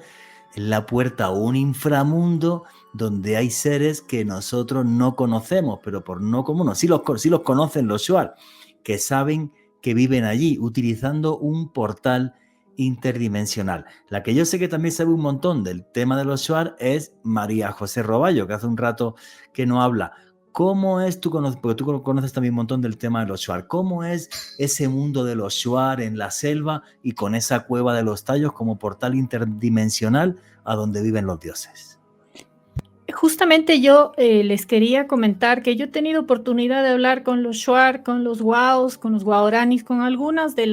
es la puerta a un inframundo donde hay seres que nosotros no conocemos, pero por no común, sí los conocen los Shuar, que saben que viven allí utilizando un portal interdimensional. La que yo sé que también sabe un montón del tema de los Shuar es María José Roballo, que hace un rato que no habla. ¿Cómo es, porque tú conoces también un montón del tema de los Shuar, cómo es ese mundo de los Shuar en la selva y con esa Cueva de los Tallos como portal interdimensional a donde viven los dioses? Justamente yo les quería comentar que yo he tenido oportunidad de hablar con los Shuar, con los Waos, con los Guaranis, con algunas de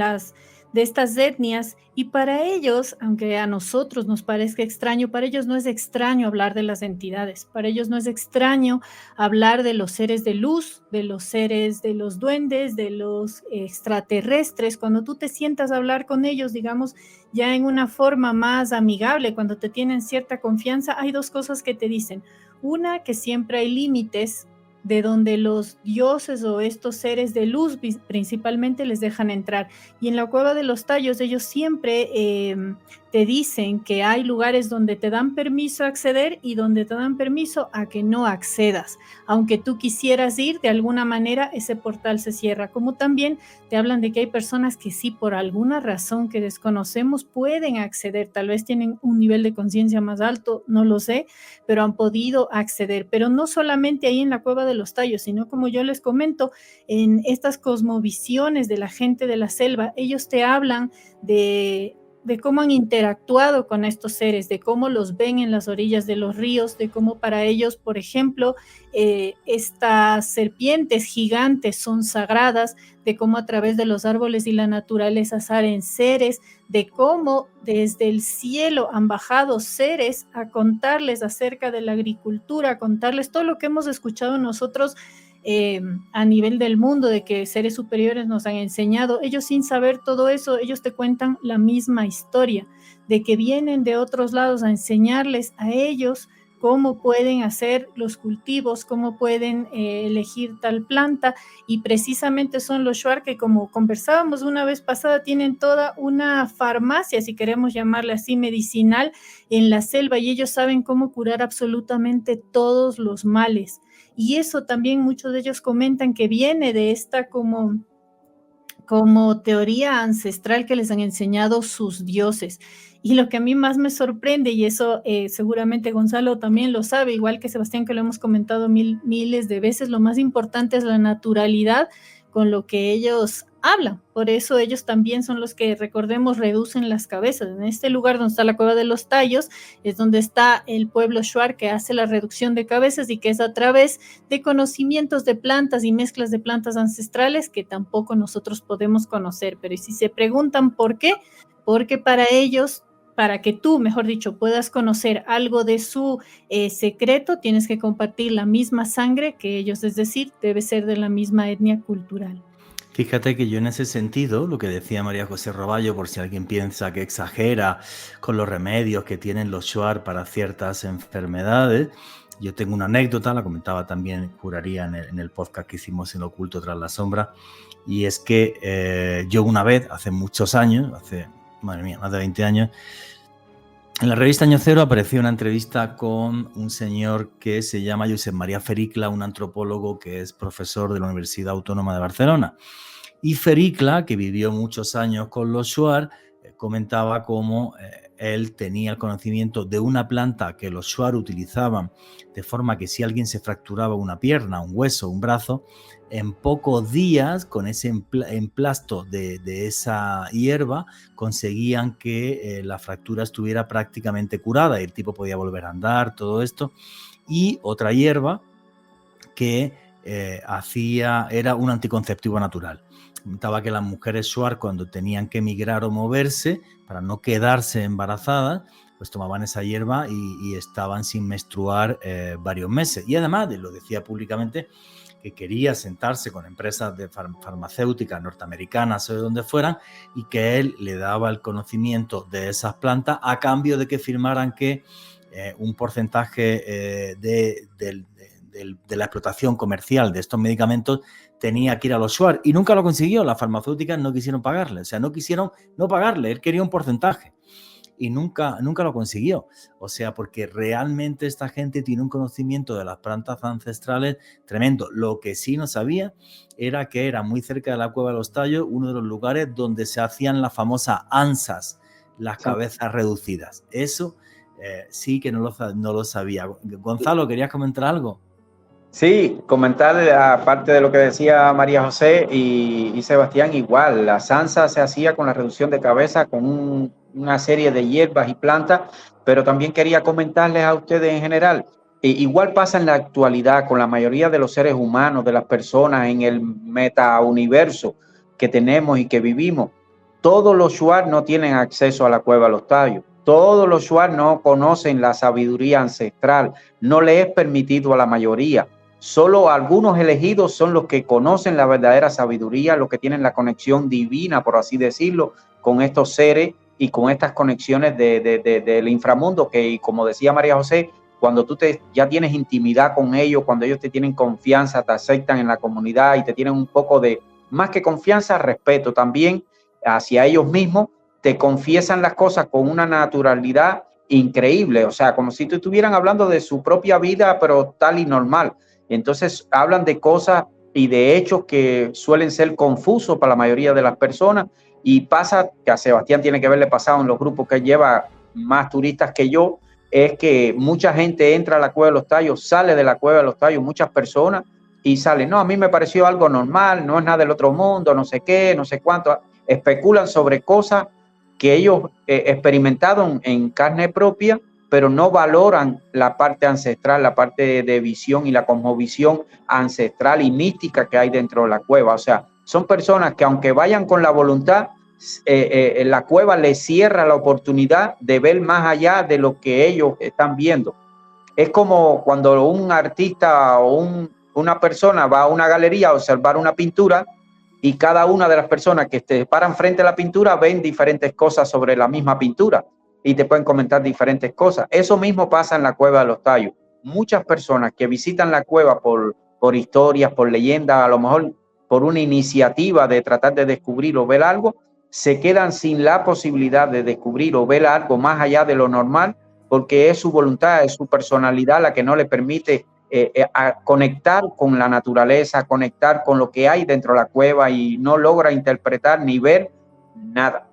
estas etnias, y para ellos, aunque a nosotros nos parezca extraño, para ellos no es extraño hablar de las entidades, para ellos no es extraño hablar de los seres de luz, de los seres de los duendes, de los extraterrestres. Cuando tú te sientas a hablar con ellos, digamos, ya en una forma más amigable, cuando te tienen cierta confianza, hay dos cosas que te dicen. Una, que siempre hay límites de donde los dioses o estos seres de luz principalmente les dejan entrar. Y en la Cueva de los Tallos ellos siempre te dicen que hay lugares donde te dan permiso a acceder y donde te dan permiso a que no accedas. Aunque tú quisieras ir, de alguna manera ese portal se cierra. Como también te hablan de que hay personas que sí, por alguna razón que desconocemos, pueden acceder. Tal vez tienen un nivel de conciencia más alto, no lo sé, pero han podido acceder. Pero no solamente ahí en la Cueva de los Tallos, sino, como yo les comento, en estas cosmovisiones de la gente de la selva, ellos te hablan de cómo han interactuado con estos seres, de cómo los ven en las orillas de los ríos, de cómo para ellos, por ejemplo, estas serpientes gigantes son sagradas, de cómo a través de los árboles y la naturaleza salen seres, de cómo desde el cielo han bajado seres a contarles acerca de la agricultura, a contarles todo lo que hemos escuchado nosotros a nivel del mundo, de que seres superiores nos han enseñado. Ellos, sin saber todo eso, ellos te cuentan la misma historia, de que vienen de otros lados a enseñarles a ellos cómo pueden hacer los cultivos, cómo pueden elegir tal planta, y precisamente son los Shuar que, como conversábamos una vez pasada, tienen toda una farmacia, si queremos llamarle así, medicinal en la selva, y ellos saben cómo curar absolutamente todos los males. Y eso también muchos de ellos comentan que viene de esta como teoría ancestral que les han enseñado sus dioses. Y lo que a mí más me sorprende, y eso seguramente Gonzalo también lo sabe, igual que Sebastián, que lo hemos comentado miles de veces, lo más importante es la naturalidad con lo que ellos hablan. Por eso ellos también son los que, recordemos, reducen las cabezas. En este lugar donde está la Cueva de los Tallos es donde está el pueblo Shuar, que hace la reducción de cabezas, y que es a través de conocimientos de plantas y mezclas de plantas ancestrales que tampoco nosotros podemos conocer. Pero si se preguntan por qué, porque para ellos, para que tú, mejor dicho, puedas conocer algo de su secreto, tienes que compartir la misma sangre que ellos, es decir, debe ser de la misma etnia cultural. Fíjate que yo en ese sentido, lo que decía María José Roballo, por si alguien piensa que exagera con los remedios que tienen los Shuar para ciertas enfermedades, Yo tengo una anécdota, la comentaba también, juraría, en el podcast que hicimos en Oculto tras la sombra, y es que yo una vez, hace muchos años, madre mía, más de 20 años, en la revista Año Cero apareció una entrevista con un señor que se llama Josep María Fericla, un antropólogo que es profesor de la Universidad Autónoma de Barcelona. Y Fericla, que vivió muchos años con los shuar, comentaba cómo él tenía el conocimiento de una planta que los shuar utilizaban de forma que si alguien se fracturaba una pierna, un hueso, un brazo, en pocos días, con ese emplasto de esa hierba, conseguían que la fractura estuviera prácticamente curada y el tipo podía volver a andar, todo esto. Y otra hierba que era un anticonceptivo natural. Comentaba que las mujeres shuar, cuando tenían que emigrar o moverse para no quedarse embarazadas, pues tomaban esa hierba y estaban sin menstruar varios meses. Y además, lo decía públicamente, que quería sentarse con empresas de farmacéuticas norteamericanas o de donde fueran, y que él le daba el conocimiento de esas plantas a cambio de que firmaran que un porcentaje de la explotación comercial de estos medicamentos tenía que ir a los shuar, y nunca lo consiguió. Las farmacéuticas no quisieron pagarle, o sea, no quisieron no pagarle, él quería un porcentaje y nunca lo consiguió. O sea, porque realmente esta gente tiene un conocimiento de las plantas ancestrales tremendo. Lo que sí no sabía era que era muy cerca de la Cueva de los Tallos uno de los lugares donde se hacían las famosas ansas, las cabezas reducidas. Eso sí que no lo sabía. Gonzalo, ¿querías comentar algo? Sí, comentar, aparte de lo que decía María José y Sebastián, igual, la sansa se hacía con la reducción de cabeza, con una serie de hierbas y plantas, pero también quería comentarles a ustedes en general, igual pasa en la actualidad con la mayoría de los seres humanos, de las personas en el metauniverso que tenemos y que vivimos. Todos los shuar no tienen acceso a la Cueva de los Tallos. Todos los shuar no conocen la sabiduría ancestral, no les es permitido a la mayoría. Solo algunos elegidos son los que conocen la verdadera sabiduría, los que tienen la conexión divina, por así decirlo, con estos seres y con estas conexiones del inframundo, que, como decía María José, cuando tú ya tienes intimidad con ellos, cuando ellos te tienen confianza, te aceptan en la comunidad y te tienen un poco de, más que confianza, respeto también hacia ellos mismos, te confiesan las cosas con una naturalidad increíble, o sea, como si te estuvieran hablando de su propia vida, pero tal y normal. Entonces hablan de cosas y de hechos que suelen ser confusos para la mayoría de las personas, y pasa que a Sebastián tiene que haberle pasado en los grupos que lleva más turistas que yo, es que mucha gente entra a la Cueva de los Tallos, sale de la Cueva de los Tallos, muchas personas, y sale, no, a mí me pareció algo normal, no es nada del otro mundo, no sé qué, no sé cuánto, especulan sobre cosas que ellos experimentaron en carne propia, pero no valoran la parte ancestral, la parte de visión y la cosmovisión ancestral y mística que hay dentro de la cueva. O sea, son personas que aunque vayan con la voluntad, la cueva les cierra la oportunidad de ver más allá de lo que ellos están viendo. Es como cuando un artista o una persona va a una galería a observar una pintura, y cada una de las personas que te paran frente a la pintura ven diferentes cosas sobre la misma pintura y te pueden comentar diferentes cosas. Eso mismo pasa en la Cueva de los Tallos. Muchas personas que visitan la cueva por historias, por leyendas, a lo mejor por una iniciativa de tratar de descubrir o ver algo, se quedan sin la posibilidad de descubrir o ver algo más allá de lo normal, porque es su voluntad, es su personalidad la que no le permite a conectar con la naturaleza, conectar con lo que hay dentro de la cueva, y no logra interpretar ni ver nada.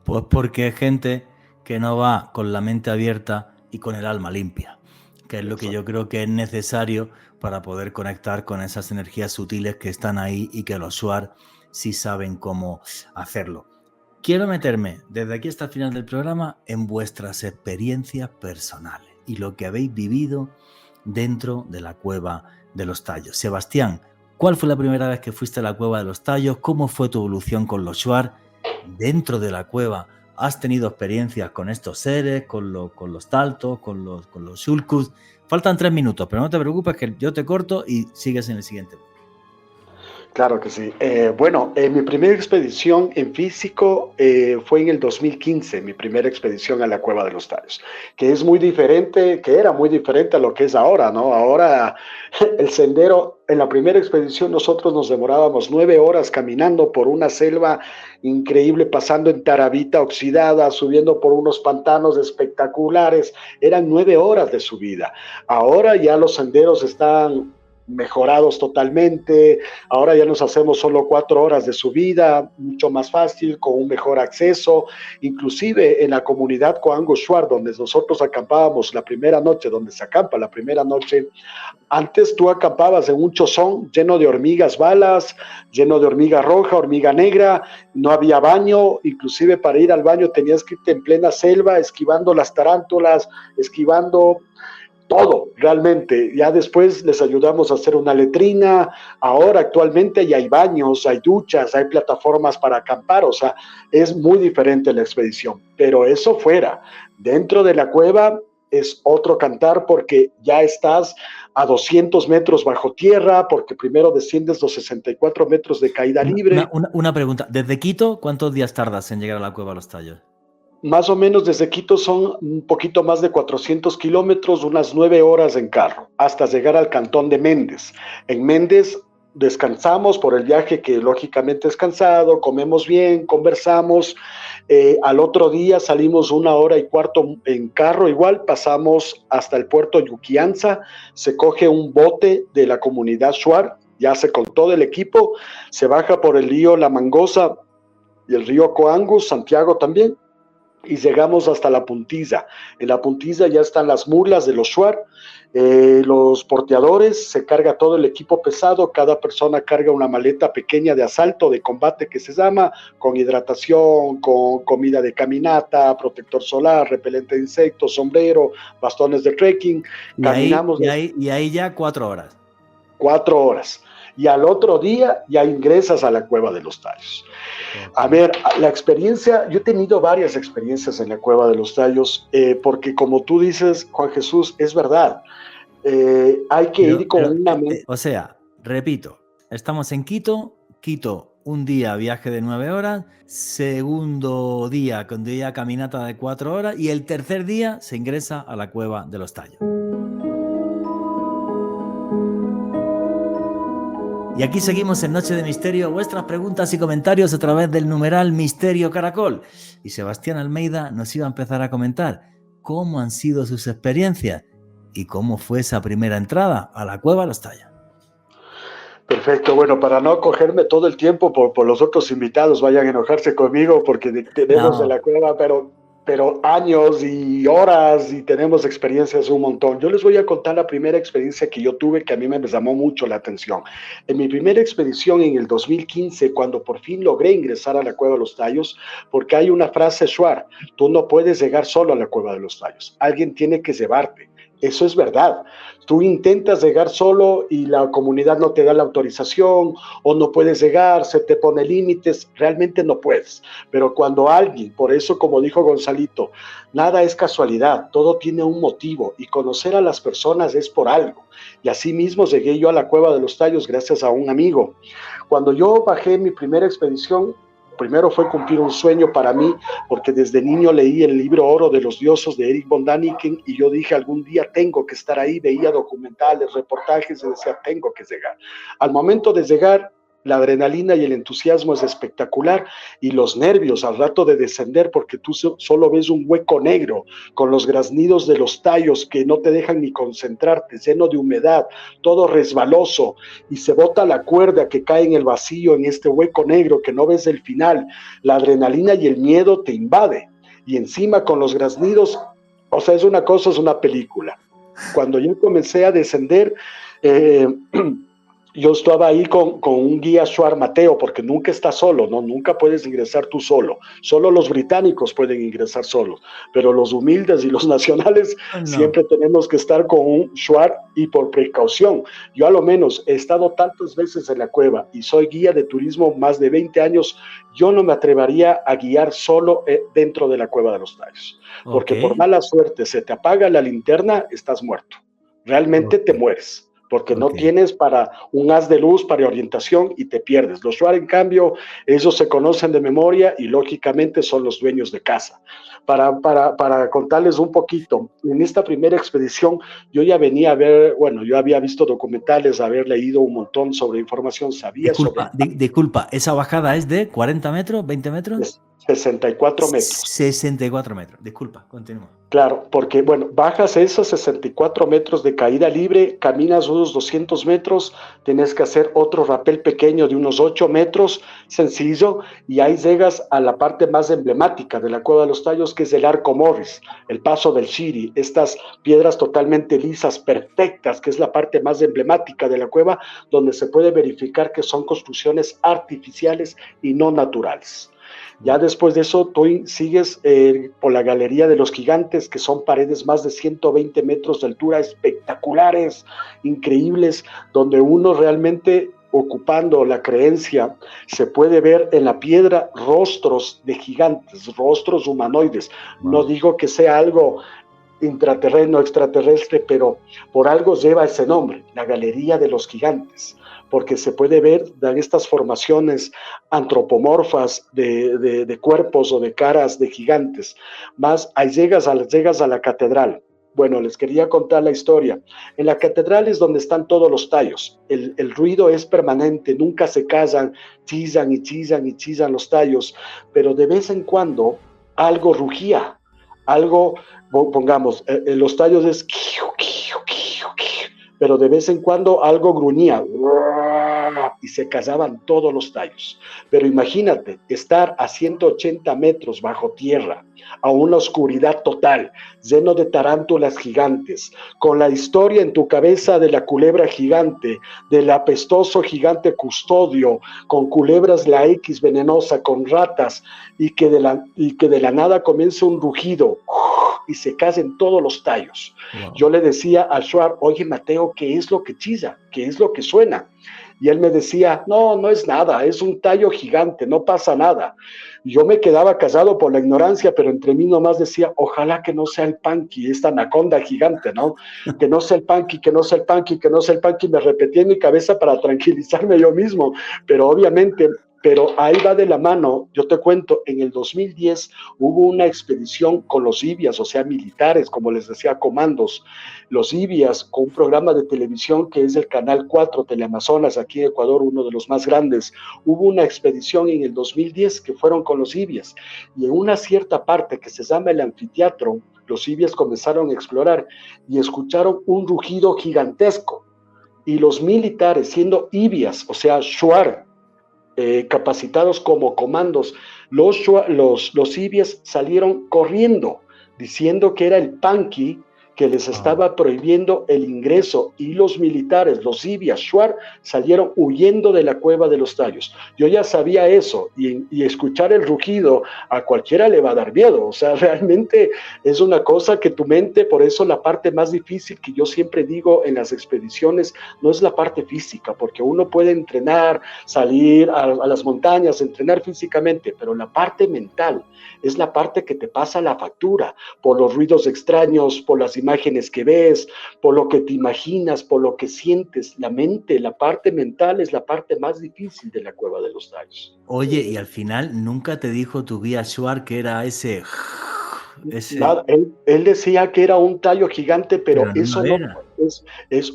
Pues porque hay gente que no va con la mente abierta y con el alma limpia, que es lo que yo creo que es necesario para poder conectar con esas energías sutiles que están ahí y que los shuar sí saben cómo hacerlo. Quiero meterme desde aquí hasta el final del programa en vuestras experiencias personales y lo que habéis vivido dentro de la Cueva de los Tallos. Sebastián, ¿cuál fue la primera vez que fuiste a la Cueva de los Tallos? ¿Cómo fue tu evolución con los shuar? Dentro de la cueva, ¿has tenido experiencias con estos seres, con los taltos, con los shulkus? Faltan 3 minutos, pero no te preocupes que yo te corto y sigues en el siguiente. Claro que sí. Bueno, mi primera expedición en físico fue en el 2015, mi primera expedición a la Cueva de los Tallos, que es muy diferente, que era muy diferente a lo que es ahora, ¿no? Ahora el sendero, en la primera expedición nosotros nos demorábamos 9 horas caminando por una selva increíble, pasando en tarabita oxidada, subiendo por unos pantanos espectaculares, eran 9 horas de subida. Ahora ya los senderos están mejorados totalmente. Ahora ya nos hacemos solo 4 horas de subida, mucho más fácil, con un mejor acceso. Inclusive en la comunidad Coango Shuar, donde nosotros acampábamos la primera noche, donde se acampa la primera noche, antes tú acampabas en un chozón lleno de hormigas balas, lleno de hormiga roja, hormiga negra, no había baño, inclusive para ir al baño tenías que irte en plena selva, esquivando las tarántulas, esquivando todo, realmente. Ya después les ayudamos a hacer una letrina. Ahora actualmente ya hay baños, hay duchas, hay plataformas para acampar, o sea, es muy diferente la expedición. Pero eso fuera, dentro de la cueva es otro cantar, porque ya estás a 200 metros bajo tierra, porque primero desciendes los 64 metros de caída libre. Una pregunta, ¿desde Quito cuántos días tardas en llegar a la Cueva de los Tallos? Más o menos desde Quito son un poquito más de 400 kilómetros, unas 9 horas en carro, hasta llegar al cantón de Méndez. En Méndez descansamos por el viaje, que lógicamente es cansado, comemos bien, conversamos. Al otro día salimos 1 hora y cuarto en carro, igual pasamos hasta el puerto Yuquianza, se coge un bote de la comunidad Shuar, ya se con todo el equipo, se baja por el río La Mangosa y el río Coangus, Santiago también, y llegamos hasta la Puntilla. En la Puntilla ya están las mulas de los Shuar, los porteadores, se carga todo el equipo pesado, cada persona carga una maleta pequeña de asalto, de combate que se llama, con hidratación, con comida de caminata, protector solar, repelente de insectos, sombrero, bastones de trekking. Caminamos. Y ahí ya 4 horas. 4 horas. Y al otro día ya ingresas a la Cueva de los Tallos. A ver, la experiencia, yo he tenido varias experiencias en la Cueva de los Tallos, porque como tú dices, Juan Jesús, es verdad, hay que ir con una mente. O sea, repito, estamos en Quito, un día viaje de 9 horas, segundo día con día caminata de 4 horas y el tercer día se ingresa a la Cueva de los Tallos. Y aquí seguimos en Noche de Misterio, vuestras preguntas y comentarios a través del numeral Misterio Caracol. Y Sebastián Almeida nos iba a empezar a comentar cómo han sido sus experiencias y cómo fue esa primera entrada a la Cueva de los Tallos. Perfecto, bueno, para no cogerme todo el tiempo por los otros invitados, vayan a enojarse conmigo porque tenemos de la cueva, pero años y horas y tenemos experiencias un montón. Yo les voy a contar la primera experiencia que yo tuve, que a mí me llamó mucho la atención. En mi primera expedición en el 2015, cuando por fin logré ingresar a la Cueva de los Tallos, porque hay una frase Shuar: tú no puedes llegar solo a la Cueva de los Tallos, alguien tiene que llevarte. Eso es verdad. Tú intentas llegar solo y la comunidad no te da la autorización, o no puedes llegar, se te pone límites, realmente no puedes. Pero cuando alguien, por eso como dijo Gonzalito, nada es casualidad, todo tiene un motivo, y conocer a las personas es por algo. Y así mismo llegué yo a la Cueva de los Tallos gracias a un amigo. Cuando yo bajé mi primera expedición, primero fue cumplir un sueño para mí, porque desde niño leí el libro Oro de los Dioses de Erich von Däniken, y yo dije, algún día tengo que estar ahí. Veía documentales, reportajes, y decía, tengo que llegar. Al momento de llegar, la adrenalina y el entusiasmo es espectacular, y los nervios al rato de descender, porque tú solo ves un hueco negro con los graznidos de los tallos que no te dejan ni concentrarte, lleno de humedad, todo resbaloso, y se bota la cuerda que cae en el vacío, en este hueco negro que no ves el final. La adrenalina y el miedo te invade, y encima con los graznidos, o sea, es una cosa, es una película. Cuando yo comencé a descender, yo estaba ahí con un guía Shuar, Mateo, porque nunca estás solo, ¿no? Nunca puedes ingresar tú solo. Solo los británicos pueden ingresar solos, pero los humildes y los nacionales siempre tenemos que estar con un Shuar, y por precaución. Yo a lo menos he estado tantas veces en la cueva y soy guía de turismo más de 20 años, yo no me atrevería a guiar solo dentro de la Cueva de los Tallos, porque por mala suerte se te apaga la linterna, estás muerto. Realmente te mueres. porque no Ok. tienes para un haz de luz para orientación y te pierdes. Los Shuar, en cambio, ellos se conocen de memoria y lógicamente son los dueños de casa. Para contarles un poquito, en esta primera expedición yo ya venía a ver, bueno, yo había visto documentales, haber leído un montón sobre información, sabía sobre Disculpa, ¿esa bajada es de 40 metros, 20 metros? 64 metros. 64 metros. Disculpa, continúa. Claro, porque, bueno, bajas esos 64 metros de caída libre, caminas unos 200 metros, tienes que hacer otro rappel pequeño de unos 8 metros, sencillo, y ahí llegas a la parte más emblemática de la Cueva de los Tallos, que es el Arco Morris, el Paso del Shiri, estas piedras totalmente lisas, perfectas, que es la parte más emblemática de la cueva, donde se puede verificar que son construcciones artificiales y no naturales. Ya después de eso, tú sigues por la Galería de los Gigantes, que son paredes más de 120 metros de altura, espectaculares, increíbles, donde uno realmente, ocupando la creencia, se puede ver en la piedra rostros de gigantes, rostros humanoides. Wow. No digo que sea algo intraterreno, extraterrestre, pero por algo lleva ese nombre, la Galería de los Gigantes, porque se puede ver en estas formaciones antropomorfas de cuerpos o de caras de gigantes. Más ahí llegas a la catedral. Bueno, les quería contar la historia. En la catedral es donde están todos los tallos. El ruido es permanente, nunca se callan, chillan y chillan y chillan los tallos, pero de vez en cuando algo rugía, algo, pongamos, los tallos es, pero de vez en cuando algo gruñía y se callaban todos los tallos. Pero imagínate estar a 180 metros bajo tierra, a una oscuridad total, lleno de tarántulas gigantes, con la historia en tu cabeza de la culebra gigante, del apestoso gigante custodio, con culebras la X venenosa, con ratas, y que de la nada comience un rugido y se caen todos los tallos. Wow. Yo le decía a Shuar, oye Mateo, ¿qué es lo que chilla? ¿Qué es lo que suena? Y él me decía, no es nada, es un tallo gigante, no pasa nada. Yo me quedaba callado por la ignorancia, pero entre mí nomás decía, ojalá que no sea el Panqui, esta anaconda gigante, ¿no? Que no sea el Panqui, que no sea el Panqui, que no sea el Panqui. Me repetí en mi cabeza para tranquilizarme yo mismo, pero obviamente... Pero ahí va de la mano, yo te cuento, en el 2010 hubo una expedición con los IBIAS, o sea, militares, como les decía, comandos, los IBIAS, con un programa de televisión que es el Canal 4 Teleamazonas, aquí en Ecuador, uno de los más grandes. Hubo una expedición en el 2010 que fueron con los IBIAS, y en una cierta parte que se llama el anfiteatro, los IBIAS comenzaron a explorar y escucharon un rugido gigantesco, y los militares, siendo IBIAS, o sea, Shuar, capacitados como comandos, los IBIAS salieron corriendo diciendo que era el Panqui que les estaba prohibiendo el ingreso, y los militares, los IBIAS, Shuar, salieron huyendo de la Cueva de los Tallos. Yo ya sabía eso, y escuchar el rugido a cualquiera le va a dar miedo. O sea, realmente es una cosa que tu mente, por eso la parte más difícil que yo siempre digo en las expediciones no es la parte física, porque uno puede entrenar, salir a las montañas, entrenar físicamente, pero la parte mental es la parte que te pasa la factura, por los ruidos extraños, por las imágenes que ves, por lo que te imaginas, por lo que sientes. La mente, la parte mental es la parte más difícil de la Cueva de los Tallos. Oye, y al final nunca te dijo tu guía Shuar que era ese... Nada, él decía que era un tallo gigante, pero eso no era.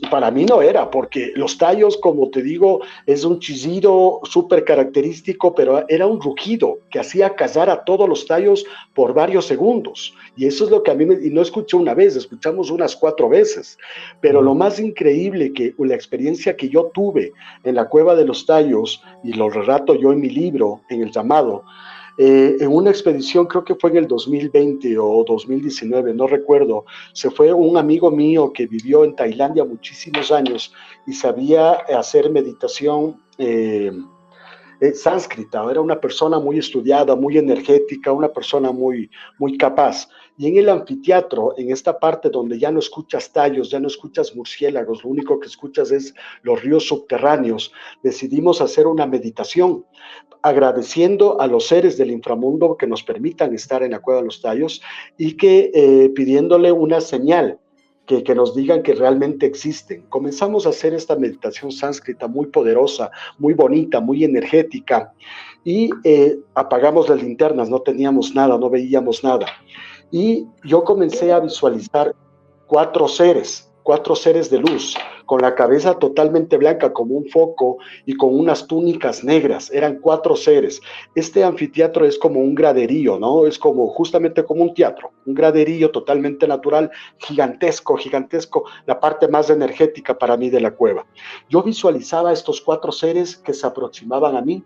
Para mí no era, porque los tallos, como te digo, es un chillido súper característico, pero era un rugido que hacía callar a todos los tallos por varios segundos. Y eso es lo que a mí y no escuché una vez, escuchamos unas 4 veces. Pero lo más increíble, que la experiencia que yo tuve en la Cueva de los Tallos, y lo relato yo en mi libro, en el llamado, en una expedición, creo que fue en el 2020 o 2019, no recuerdo, se fue un amigo mío que vivió en Tailandia muchísimos años y sabía hacer meditación sánscrita. Era una persona muy estudiada, muy energética, una persona muy capaz. Y en el anfiteatro, en esta parte donde ya no escuchas tallos, ya no escuchas murciélagos, lo único que escuchas es los ríos subterráneos, decidimos hacer una meditación, agradeciendo a los seres del inframundo que nos permitan estar en la Cueva de los Tallos, y que pidiéndole una señal que nos digan que realmente existen. Comenzamos a hacer esta meditación sánscrita muy poderosa, muy bonita, muy energética, y apagamos las linternas, no teníamos nada, no veíamos nada. Y yo comencé a visualizar cuatro seres de luz, con la cabeza totalmente blanca como un foco y con unas túnicas negras. Eran 4 seres. Este anfiteatro es como un graderío, ¿no? Es como justamente como un teatro, un graderío totalmente natural, gigantesco, la parte más energética para mí de la cueva. Yo visualizaba estos 4 seres que se aproximaban a mí,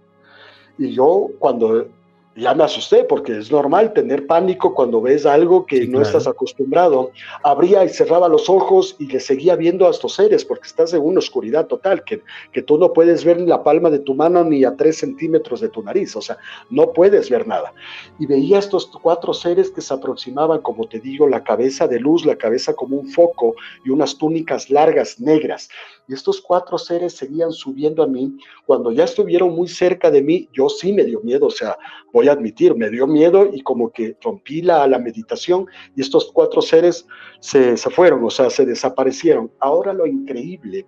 y yo cuando ya me asusté, porque es normal tener pánico cuando ves algo que no estás acostumbrado. Abría y cerraba los ojos y le seguía viendo a estos seres, porque estás en una oscuridad total, que tú no puedes ver ni la palma de tu mano ni a 3 centímetros de tu nariz, o sea, no puedes ver nada. Y veía estos 4 seres que se aproximaban, como te digo, la cabeza de luz, la cabeza como un foco y unas túnicas largas negras. Y estos 4 seres seguían subiendo a mí. Cuando ya estuvieron muy cerca de mí, yo sí me dio miedo, o sea, voy a admitir, me dio miedo y como que rompí la meditación, y estos 4 seres se fueron, o sea, se desaparecieron. Ahora lo increíble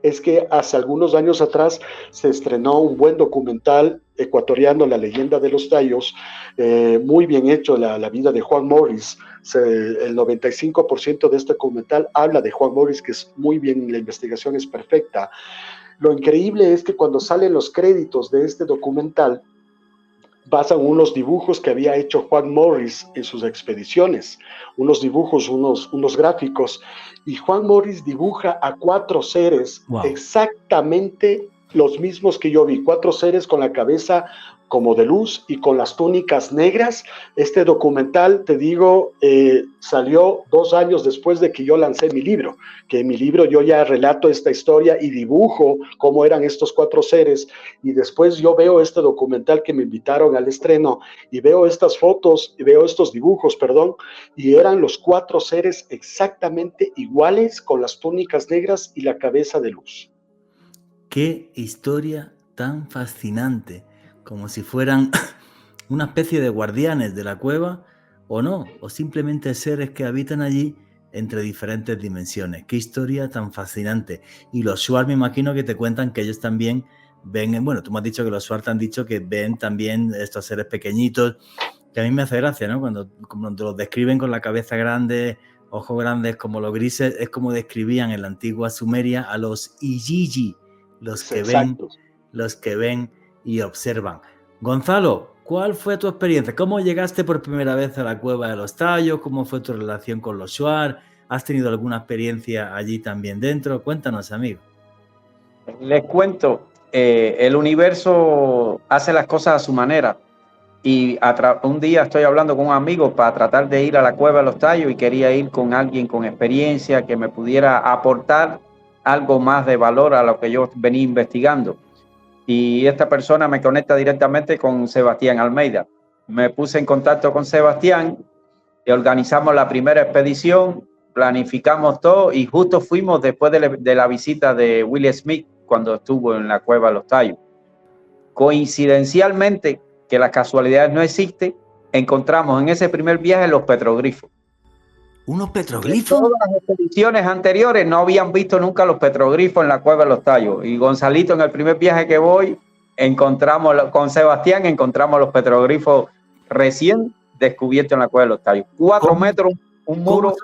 es que hace algunos años atrás se estrenó un buen documental ecuatoriano, La leyenda de los Tayos, muy bien hecho, la vida de Juan Morris. El 95% de este documental habla de Juan Morris, que es muy bien, la investigación es perfecta. Lo increíble es que cuando salen los créditos de este documental, basan unos dibujos que había hecho Juan Morris en sus expediciones, unos dibujos, unos gráficos, y Juan Morris dibuja a 4 seres, exactamente los mismos que yo vi, 4 seres con la cabeza como de luz y con las túnicas negras. Este documental, te digo, salió 2 años después de que yo lancé mi libro, que en mi libro yo ya relato esta historia y dibujo cómo eran estos 4 seres, y después yo veo este documental que me invitaron al estreno, y veo estas fotos, y veo estos dibujos, y eran los 4 seres exactamente iguales, con las túnicas negras y la cabeza de luz. ¡Qué historia tan fascinante! Como si fueran una especie de guardianes de la cueva, o no, o simplemente seres que habitan allí entre diferentes dimensiones. ¡Qué historia tan fascinante! Y los Shuar, me imagino que te cuentan que ellos también ven, bueno, tú me has dicho que los Shuar te han dicho que ven también estos seres pequeñitos, que a mí me hace gracia, ¿no? Cuando los describen con la cabeza grande, ojos grandes como los grises, es como describían en la antigua Sumeria a los Ijiji, los que ven y observan. Gonzalo, ¿cuál fue tu experiencia? ¿Cómo llegaste por primera vez a la cueva de los Tayos? ¿Cómo fue tu relación con los Shuar? ¿Has tenido alguna experiencia allí también dentro? Cuéntanos, amigo. Les cuento, el universo hace las cosas a su manera, y un día estoy hablando con un amigo para tratar de ir a la cueva de los Tayos, y quería ir con alguien con experiencia que me pudiera aportar algo más de valor a lo que yo venía investigando. Y esta persona me conecta directamente con Sebastián Almeida. Me puse en contacto con Sebastián y organizamos la primera expedición, planificamos todo, y justo fuimos después de la visita de Will Smith cuando estuvo en la cueva de los Tayos. Coincidencialmente, que las casualidades no existen, encontramos en ese primer viaje los petroglifos. ¿Unos petroglifos? Todas las expediciones anteriores no habían visto nunca los petroglifos en la cueva de los Tayos. Y Gonzalito, en el primer viaje que voy, con Sebastián, encontramos los petroglifos recién descubiertos en la cueva de los Tayos. 4 metros, un muro.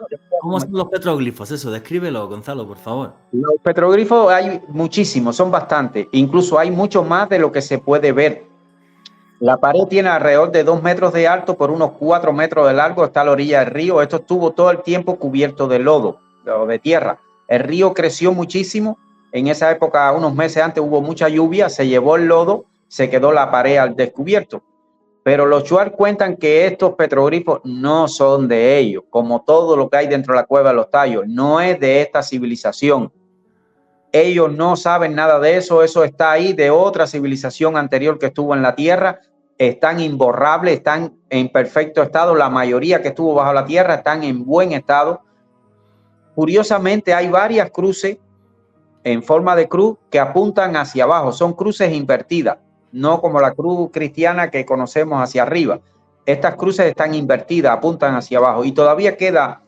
¿Cómo son los petroglifos? Eso, descríbelo, Gonzalo, por favor. Los petroglifos hay muchísimos, son bastantes. Incluso hay mucho más de lo que se puede ver. La pared tiene alrededor de 2 metros de alto por unos 4 metros de largo. Está a la orilla del río. Esto estuvo todo el tiempo cubierto de lodo o de tierra. El río creció muchísimo. En esa época, unos meses antes, hubo mucha lluvia. Se llevó el lodo, se quedó la pared al descubierto. Pero los Shuar cuentan que estos petroglifos no son de ellos. Como todo lo que hay dentro de la cueva de los Tayos, no es de esta civilización. Ellos no saben nada de eso. Eso está ahí de otra civilización anterior que estuvo en la tierra. Están imborrables, están en perfecto estado. La mayoría que estuvo bajo la tierra están en buen estado. Curiosamente, hay varias cruces en forma de cruz que apuntan hacia abajo. Son cruces invertidas, no como la cruz cristiana que conocemos hacia arriba. Estas cruces están invertidas, apuntan hacia abajo, y todavía queda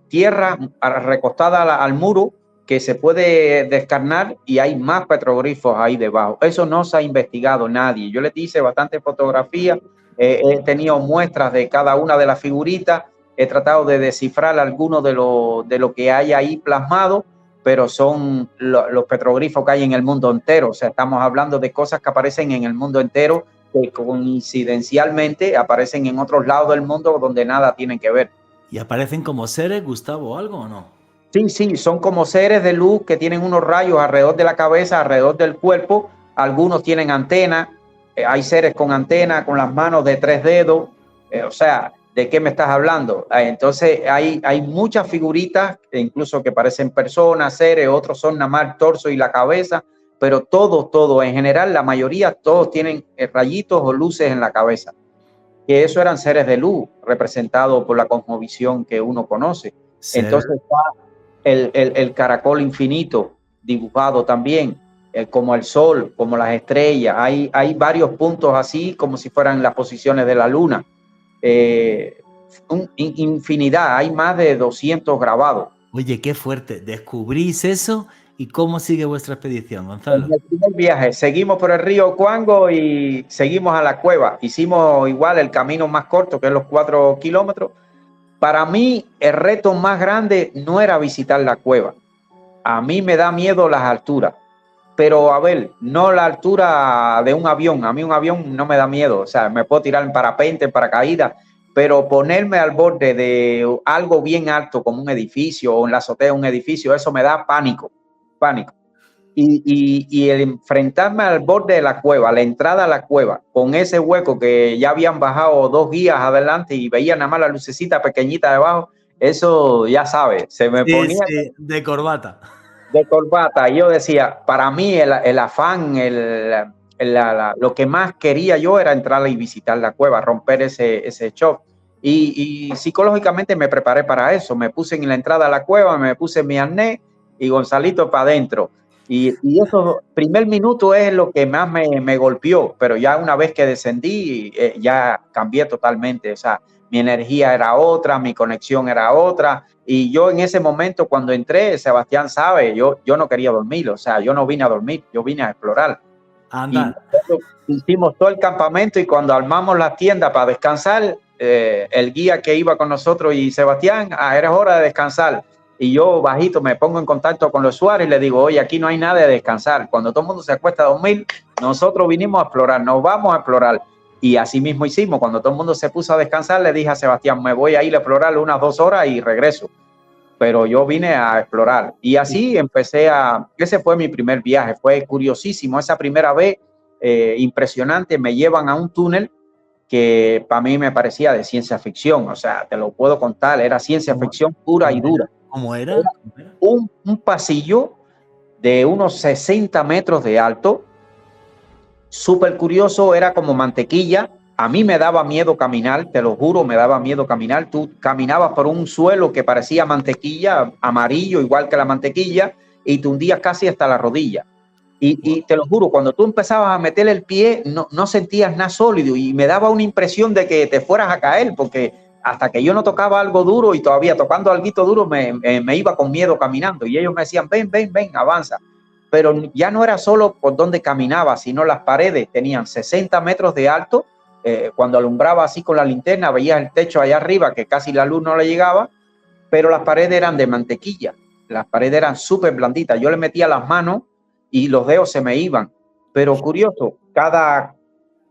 tierra recostada al muro que se puede descarnar y hay más petroglifos ahí debajo. Eso no se ha investigado nadie. Yo les hice bastante fotografía, he tenido muestras de cada una de las figuritas, he tratado de descifrar algunos de lo que hay ahí plasmado, pero son los petroglifos que hay en el mundo entero. O sea, estamos hablando de cosas que aparecen en el mundo entero, que coincidencialmente aparecen en otros lados del mundo donde nada tienen que ver. ¿Y aparecen como seres, Gustavo, algo o no? Sí, son como seres de luz que tienen unos rayos alrededor de la cabeza, alrededor del cuerpo. Algunos tienen antenas, hay seres con antenas, con las manos de 3 dedos. O sea, ¿de qué me estás hablando? Entonces hay muchas figuritas, incluso que parecen personas, seres, otros son nada más el torso y la cabeza, pero todo, en general, la mayoría, todos tienen rayitos o luces en la cabeza. Que eso eran seres de luz, representados por la cosmovisión que uno conoce. Entonces está el caracol infinito dibujado también, como el sol, como las estrellas. Hay varios puntos así, como si fueran las posiciones de la luna. Infinidad, hay más de 200 grabados. Oye, qué fuerte. ¿Descubrís eso? ¿Y cómo sigue vuestra expedición, Gonzalo? En el primer viaje seguimos por el río Cuango y seguimos a la cueva. Hicimos igual el camino más corto, que es los 4 kilómetros. Para mí, el reto más grande no era visitar la cueva. A mí me da miedo las alturas. Pero, a ver, no la altura de un avión. A mí un avión no me da miedo. O sea, me puedo tirar en parapente, en paracaídas. Pero ponerme al borde de algo bien alto, como un edificio o en la azotea de un edificio, eso me da pánico. Y el enfrentarme al borde de la cueva, la entrada a la cueva, con ese hueco que ya habían bajado 2 guías adelante y veía nada más la lucecita pequeñita debajo, eso ya sabes, se me ponía de corbata. De corbata. Y yo decía, para mí el afán, lo que más quería yo era entrar y visitar la cueva, romper ese shock. Y psicológicamente me preparé para eso. Me puse en la entrada a la cueva, me puse mi arnés y Gonzalito para adentro. Y eso, primer minuto es lo que más me golpeó, pero ya una vez que descendí, ya cambié totalmente. O sea, mi energía era otra, mi conexión era otra. Y yo en ese momento, cuando entré, Sebastián sabe, yo no quería dormir. O sea, yo no vine a dormir, yo vine a explorar. Anda. Y hicimos todo el campamento y cuando armamos la tienda para descansar, el guía que iba con nosotros y Sebastián, era hora de descansar. Y yo bajito me pongo en contacto con los usuarios y le digo, oye, aquí no hay nada de descansar. Cuando todo el mundo se acuesta a dormir, nosotros vinimos a explorar, nos vamos a explorar. Y así mismo hicimos. Cuando todo el mundo se puso a descansar, le dije a Sebastián, me voy a ir a explorar unas 2 horas y regreso. Pero yo vine a explorar. Y así ese fue mi primer viaje. Fue curiosísimo. Esa primera vez, impresionante, me llevan a un túnel que para mí me parecía de ciencia ficción. O sea, te lo puedo contar, era ciencia ficción pura y dura. ¿Cómo era? Un pasillo de unos 60 metros de alto, súper curioso, era como mantequilla. A mí me daba miedo caminar, te lo juro, me daba miedo caminar. Tú caminabas por un suelo que parecía mantequilla, amarillo, igual que la mantequilla, y te hundías casi hasta la rodilla. Y te lo juro, cuando tú empezabas a meter el pie, no sentías nada sólido y me daba una impresión de que te fueras a caer, porque hasta que yo no tocaba algo duro y todavía tocando algo duro me iba con miedo caminando y ellos me decían, ven, avanza. Pero ya no era solo por donde caminaba, sino las paredes tenían 60 metros de alto. Cuando alumbraba así con la linterna, veías el techo allá arriba que casi la luz no le llegaba, pero las paredes eran de mantequilla, las paredes eran súper blanditas. Yo le metía las manos y los dedos se me iban. Pero curioso, cada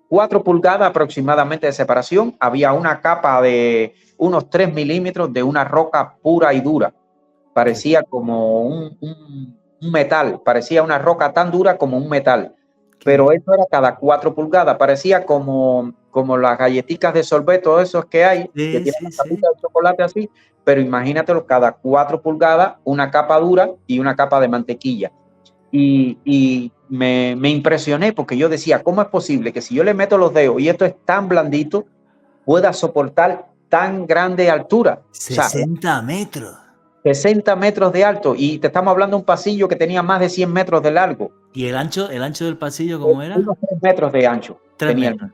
4 pulgadas aproximadamente de separación había una capa de unos 3 milímetros de una roca pura y dura. Parecía como un metal, parecía una roca tan dura como un metal. Pero eso era cada 4 pulgadas, parecía como las galletitas de sorbeto, esos que hay, que tienen la capita de chocolate así, pero imagínatelo, cada 4 pulgadas, una capa dura y una capa de mantequilla. Y me impresioné porque yo decía, ¿cómo es posible que si yo le meto los dedos y esto es tan blandito, pueda soportar tan grande altura? 60 metros. 60 metros de alto, y te estamos hablando de un pasillo que tenía más de 100 metros de largo. ¿Y el ancho del pasillo cómo era? Unos 3 metros de ancho. 3 metros.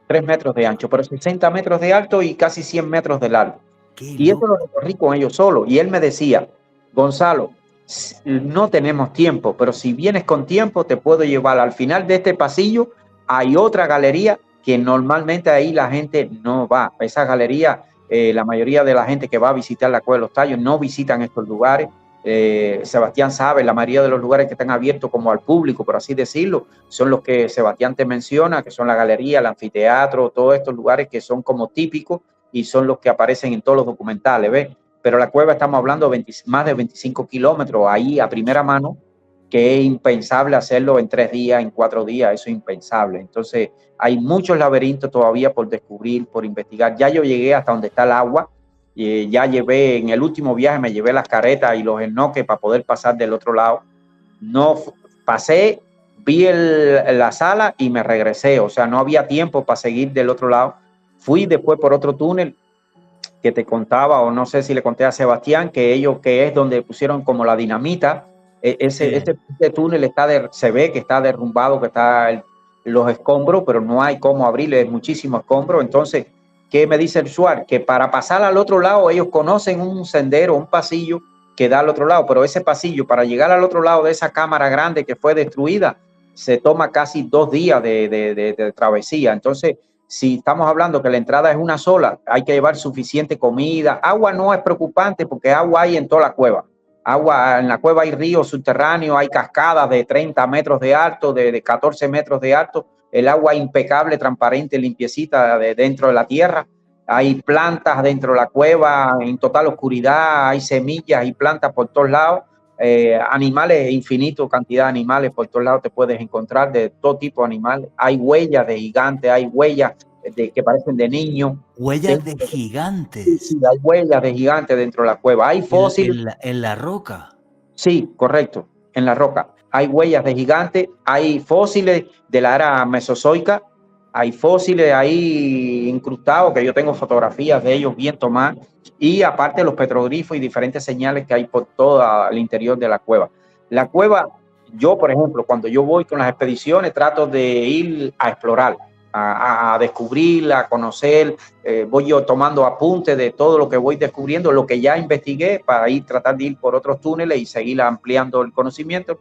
3 metros de ancho, pero 60 metros de alto y casi 100 metros de largo. Y eso lo recorrí con ellos solo. Y él me decía, Gonzalo, no tenemos tiempo, pero si vienes con tiempo te puedo llevar al final de este pasillo. Hay otra galería que normalmente ahí la gente no va. Esa galería, la mayoría de la gente que va a visitar la Cueva de los Tallos no visitan estos lugares. Sebastián sabe, la mayoría de los lugares que están abiertos como al público, por así decirlo, son los que Sebastián te menciona, que son la galería, el anfiteatro, todos estos lugares que son como típicos y son los que aparecen en todos los documentales, ¿ves? Pero la cueva estamos hablando de más de 25 kilómetros ahí a primera mano, que es impensable hacerlo en 3 días, en 4 días, eso es impensable. Entonces hay muchos laberintos todavía por descubrir, por investigar. Ya yo llegué hasta donde está el agua, y ya llevé, en el último viaje me llevé las caretas y los enoques para poder pasar del otro lado. No pasé, vi la sala y me regresé, o sea, no había tiempo para seguir del otro lado. Fui después por otro túnel que te contaba, o no sé si le conté a Sebastián, que es donde pusieron como la dinamita. Ese túnel se ve que está derrumbado, que está los escombros, pero no hay cómo abrirle, es muchísimo escombro. Entonces, ¿qué me dice el Suárez? Que para pasar al otro lado ellos conocen un sendero, un pasillo que da al otro lado, pero ese pasillo para llegar al otro lado de esa cámara grande que fue destruida se toma casi 2 días de travesía. Entonces, si estamos hablando que la entrada es una sola, hay que llevar suficiente comida. Agua no es preocupante porque agua hay en toda la cueva. Agua, en la cueva hay ríos subterráneos, hay cascadas de 30 metros de alto, de 14 metros de alto. El agua impecable, transparente, limpiecita de dentro de la tierra. Hay plantas dentro de la cueva en total oscuridad, hay semillas y plantas por todos lados. Animales, infinito cantidad de animales por todos lados te puedes encontrar, de todo tipo de animales. Hay huellas de gigantes, hay huellas que parecen de niños. Huellas de gigantes. Sí, hay huellas de gigantes dentro de la cueva. Hay fósiles. ¿En la roca? Sí, correcto, en la roca. Hay huellas de gigantes, hay fósiles de la era mesozoica, hay fósiles ahí incrustados, que yo tengo fotografías de ellos bien tomadas, y aparte los petroglifos y diferentes señales que hay por todo el interior de la cueva. La cueva, yo por ejemplo, cuando yo voy con las expediciones, trato de ir a explorar, a descubrirla, a conocer, voy yo tomando apuntes de todo lo que voy descubriendo, lo que ya investigué, para ir tratar de ir por otros túneles y seguir ampliando el conocimiento.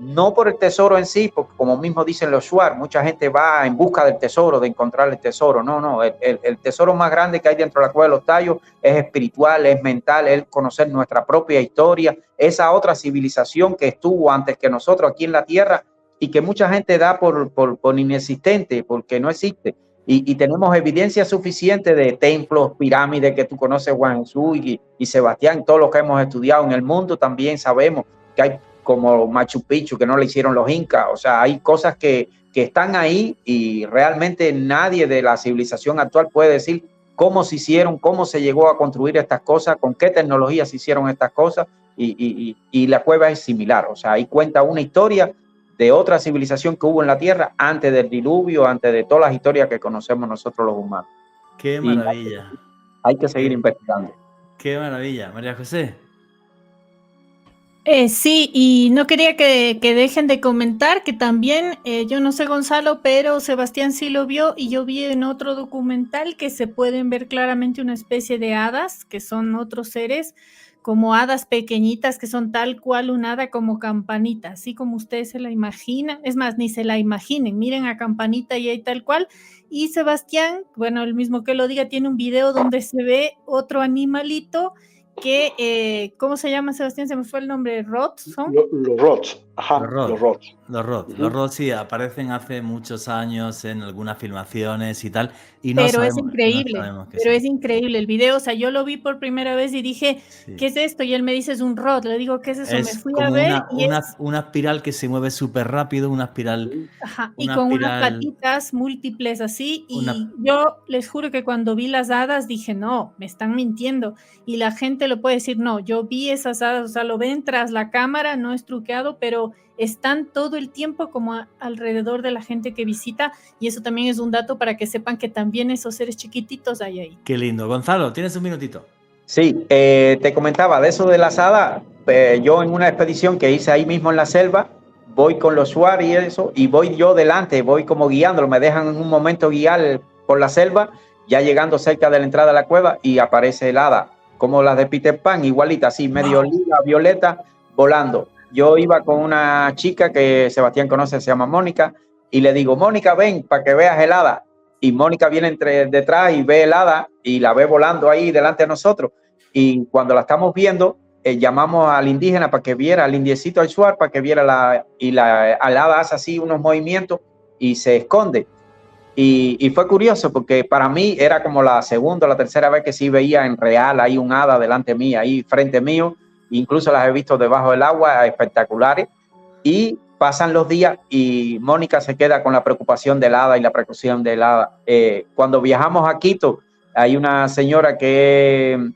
No por el tesoro en sí, porque como mismo dicen los Shuar, mucha gente va en busca del tesoro, de encontrar el tesoro. No, el tesoro más grande que hay dentro de la Cueva de los Tallos es espiritual, es mental, es conocer nuestra propia historia, esa otra civilización que estuvo antes que nosotros aquí en la Tierra y que mucha gente da por inexistente, porque no existe. Y tenemos evidencia suficiente de templos, pirámides que tú conoces, Juan Jesús y Sebastián, todo lo que hemos estudiado en el mundo, también sabemos que hay como Machu Picchu, que no le hicieron los incas. O sea, hay cosas que están ahí y realmente nadie de la civilización actual puede decir cómo se hicieron, cómo se llegó a construir estas cosas, con qué tecnología se hicieron estas cosas, y la cueva es similar. O sea, ahí cuenta una historia de otra civilización que hubo en la Tierra antes del diluvio, antes de todas las historias que conocemos nosotros los humanos. ¡Qué maravilla! Hay que seguir investigando. ¡Qué maravilla! María José. Sí, y no quería que dejen de comentar que también, yo no sé Gonzalo, pero Sebastián sí lo vio y yo vi en otro documental que se pueden ver claramente una especie de hadas, que son otros seres, como hadas pequeñitas, que son tal cual un hada como Campanita, así como ustedes se la imaginan. Es más, ni se la imaginen, miren a Campanita y ahí tal cual. Y Sebastián, bueno, el mismo que lo diga, tiene un video donde se ve otro animalito que, ¿cómo se llama, Sebastián? Se me fue el nombre. ¿Rots son? Los rots, ajá, los rots. Los rots sí aparecen hace muchos años en algunas filmaciones y tal, y no pero sabemos, es increíble, es increíble el video. O sea, yo lo vi por primera vez y dije, sí, ¿qué es esto? Y él me dice, es un rot. Le digo, ¿qué es eso? Es me fui como a ver una espiral que se mueve súper rápido, una espiral. Ajá, y con unas patitas múltiples así, y yo les juro que cuando vi las hadas dije, no, me están mintiendo, y la gente lo puede decir, no, yo vi esas hadas, o sea, lo ven tras la cámara, no es truqueado, pero están todo el tiempo como alrededor de la gente que visita, y eso también es un dato para que sepan que también esos seres chiquititos hay ahí. Qué lindo. Gonzalo, tienes un minutito. Sí, te comentaba de eso de las hadas. Yo en una expedición que hice ahí mismo en la selva, voy con los Shuar y eso, y voy yo delante, voy como guiándolo, me dejan en un momento guiar por la selva. ya llegando cerca de la entrada de la cueva, y aparece el hada, como las de Peter Pan, igualita, así, medio lila, violeta, volando. Yo iba con una chica que Sebastián conoce, se llama Mónica, y le digo, Mónica, ven para que veas el hada. Y Mónica viene detrás y ve el hada y la ve volando ahí delante de nosotros. Y cuando la estamos viendo, llamamos al indígena para que viera, al indiecito Aishuar, para que viera al hada hace así unos movimientos y se esconde. Y fue curioso porque para mí era como la segunda o la tercera vez que sí veía en real ahí un hada delante mía, ahí frente mío. Incluso las he visto debajo del agua, espectaculares. Y pasan los días y Mónica se queda con la preocupación del hada y la precaución del hada. Cuando viajamos a Quito, hay una señora que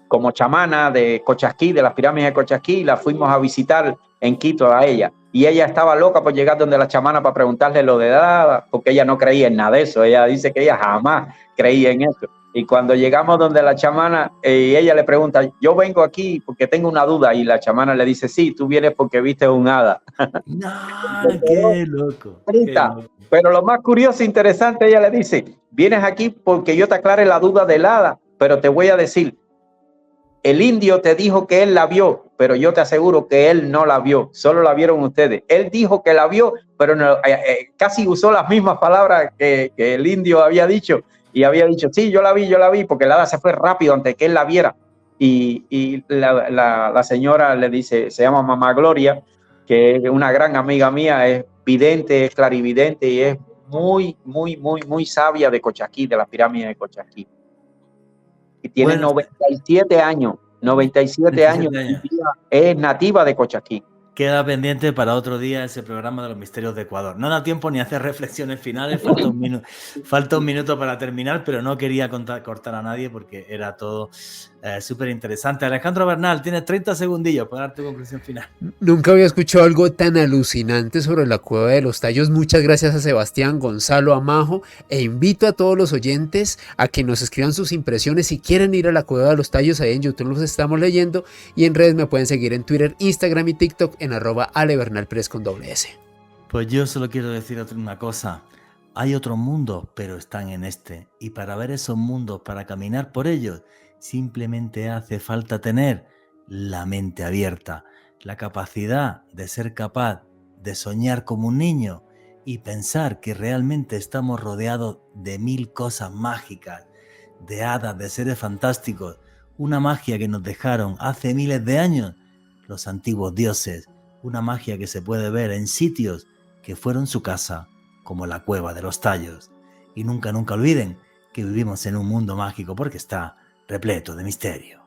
como chamana de Cochasquí, de las pirámides de Cochasquí, la fuimos a visitar en Quito a ella. Y ella estaba loca por llegar donde la chamana para preguntarle lo de hada, porque ella no creía en nada de eso. Ella dice que ella jamás creía en eso. Y cuando llegamos donde la chamana, ella le pregunta, yo vengo aquí porque tengo una duda. Y la chamana le dice, sí, tú vienes porque viste un hada. No, qué loco, qué loco. Pero lo más curioso e interesante, ella le dice, vienes aquí porque yo te aclare la duda del hada, pero te voy a decir, el indio te dijo que él la vio, pero yo te aseguro que él no la vio, solo la vieron ustedes. Él dijo que la vio, pero no, casi usó las mismas palabras que el indio había dicho. Y había dicho, sí, yo la vi, porque el hada se fue rápido antes que él la viera. Y la señora le dice, se llama Mamá Gloria, que es una gran amiga mía, es vidente, es clarividente y es muy, muy, muy, muy sabia de Cochasquí, de las pirámides de Cochasquí. Y tiene 97 años, 97 años, es nativa de Cochasquí. Queda pendiente para otro día ese programa de los misterios de Ecuador. No da tiempo ni a hacer reflexiones finales, falta un minuto para terminar, pero no quería cortar a nadie porque era todo súper interesante. Alejandro Bernal, tienes 30 segundillos para dar tu conclusión final. Nunca había escuchado algo tan alucinante sobre la Cueva de los Tallos. Muchas gracias a Sebastián, Gonzalo, a Majo, e invito a todos los oyentes a que nos escriban sus impresiones si quieren ir a la Cueva de los Tallos. Ahí en YouTube los estamos leyendo y en redes me pueden seguir en Twitter, Instagram y TikTok en @alebernalpress con @S. Pues yo solo quiero decir una cosa. Hay otros mundos, pero están en este. Y para ver esos mundos, para caminar por ellos, simplemente hace falta tener la mente abierta, la capacidad de ser capaz de soñar como un niño y pensar que realmente estamos rodeados de 1000 cosas mágicas, de hadas, de seres fantásticos, una magia que nos dejaron hace miles de años los antiguos dioses, una magia que se puede ver en sitios que fueron su casa, como la Cueva de los Tallos. Y nunca olviden que vivimos en un mundo mágico porque está repleto de misterio.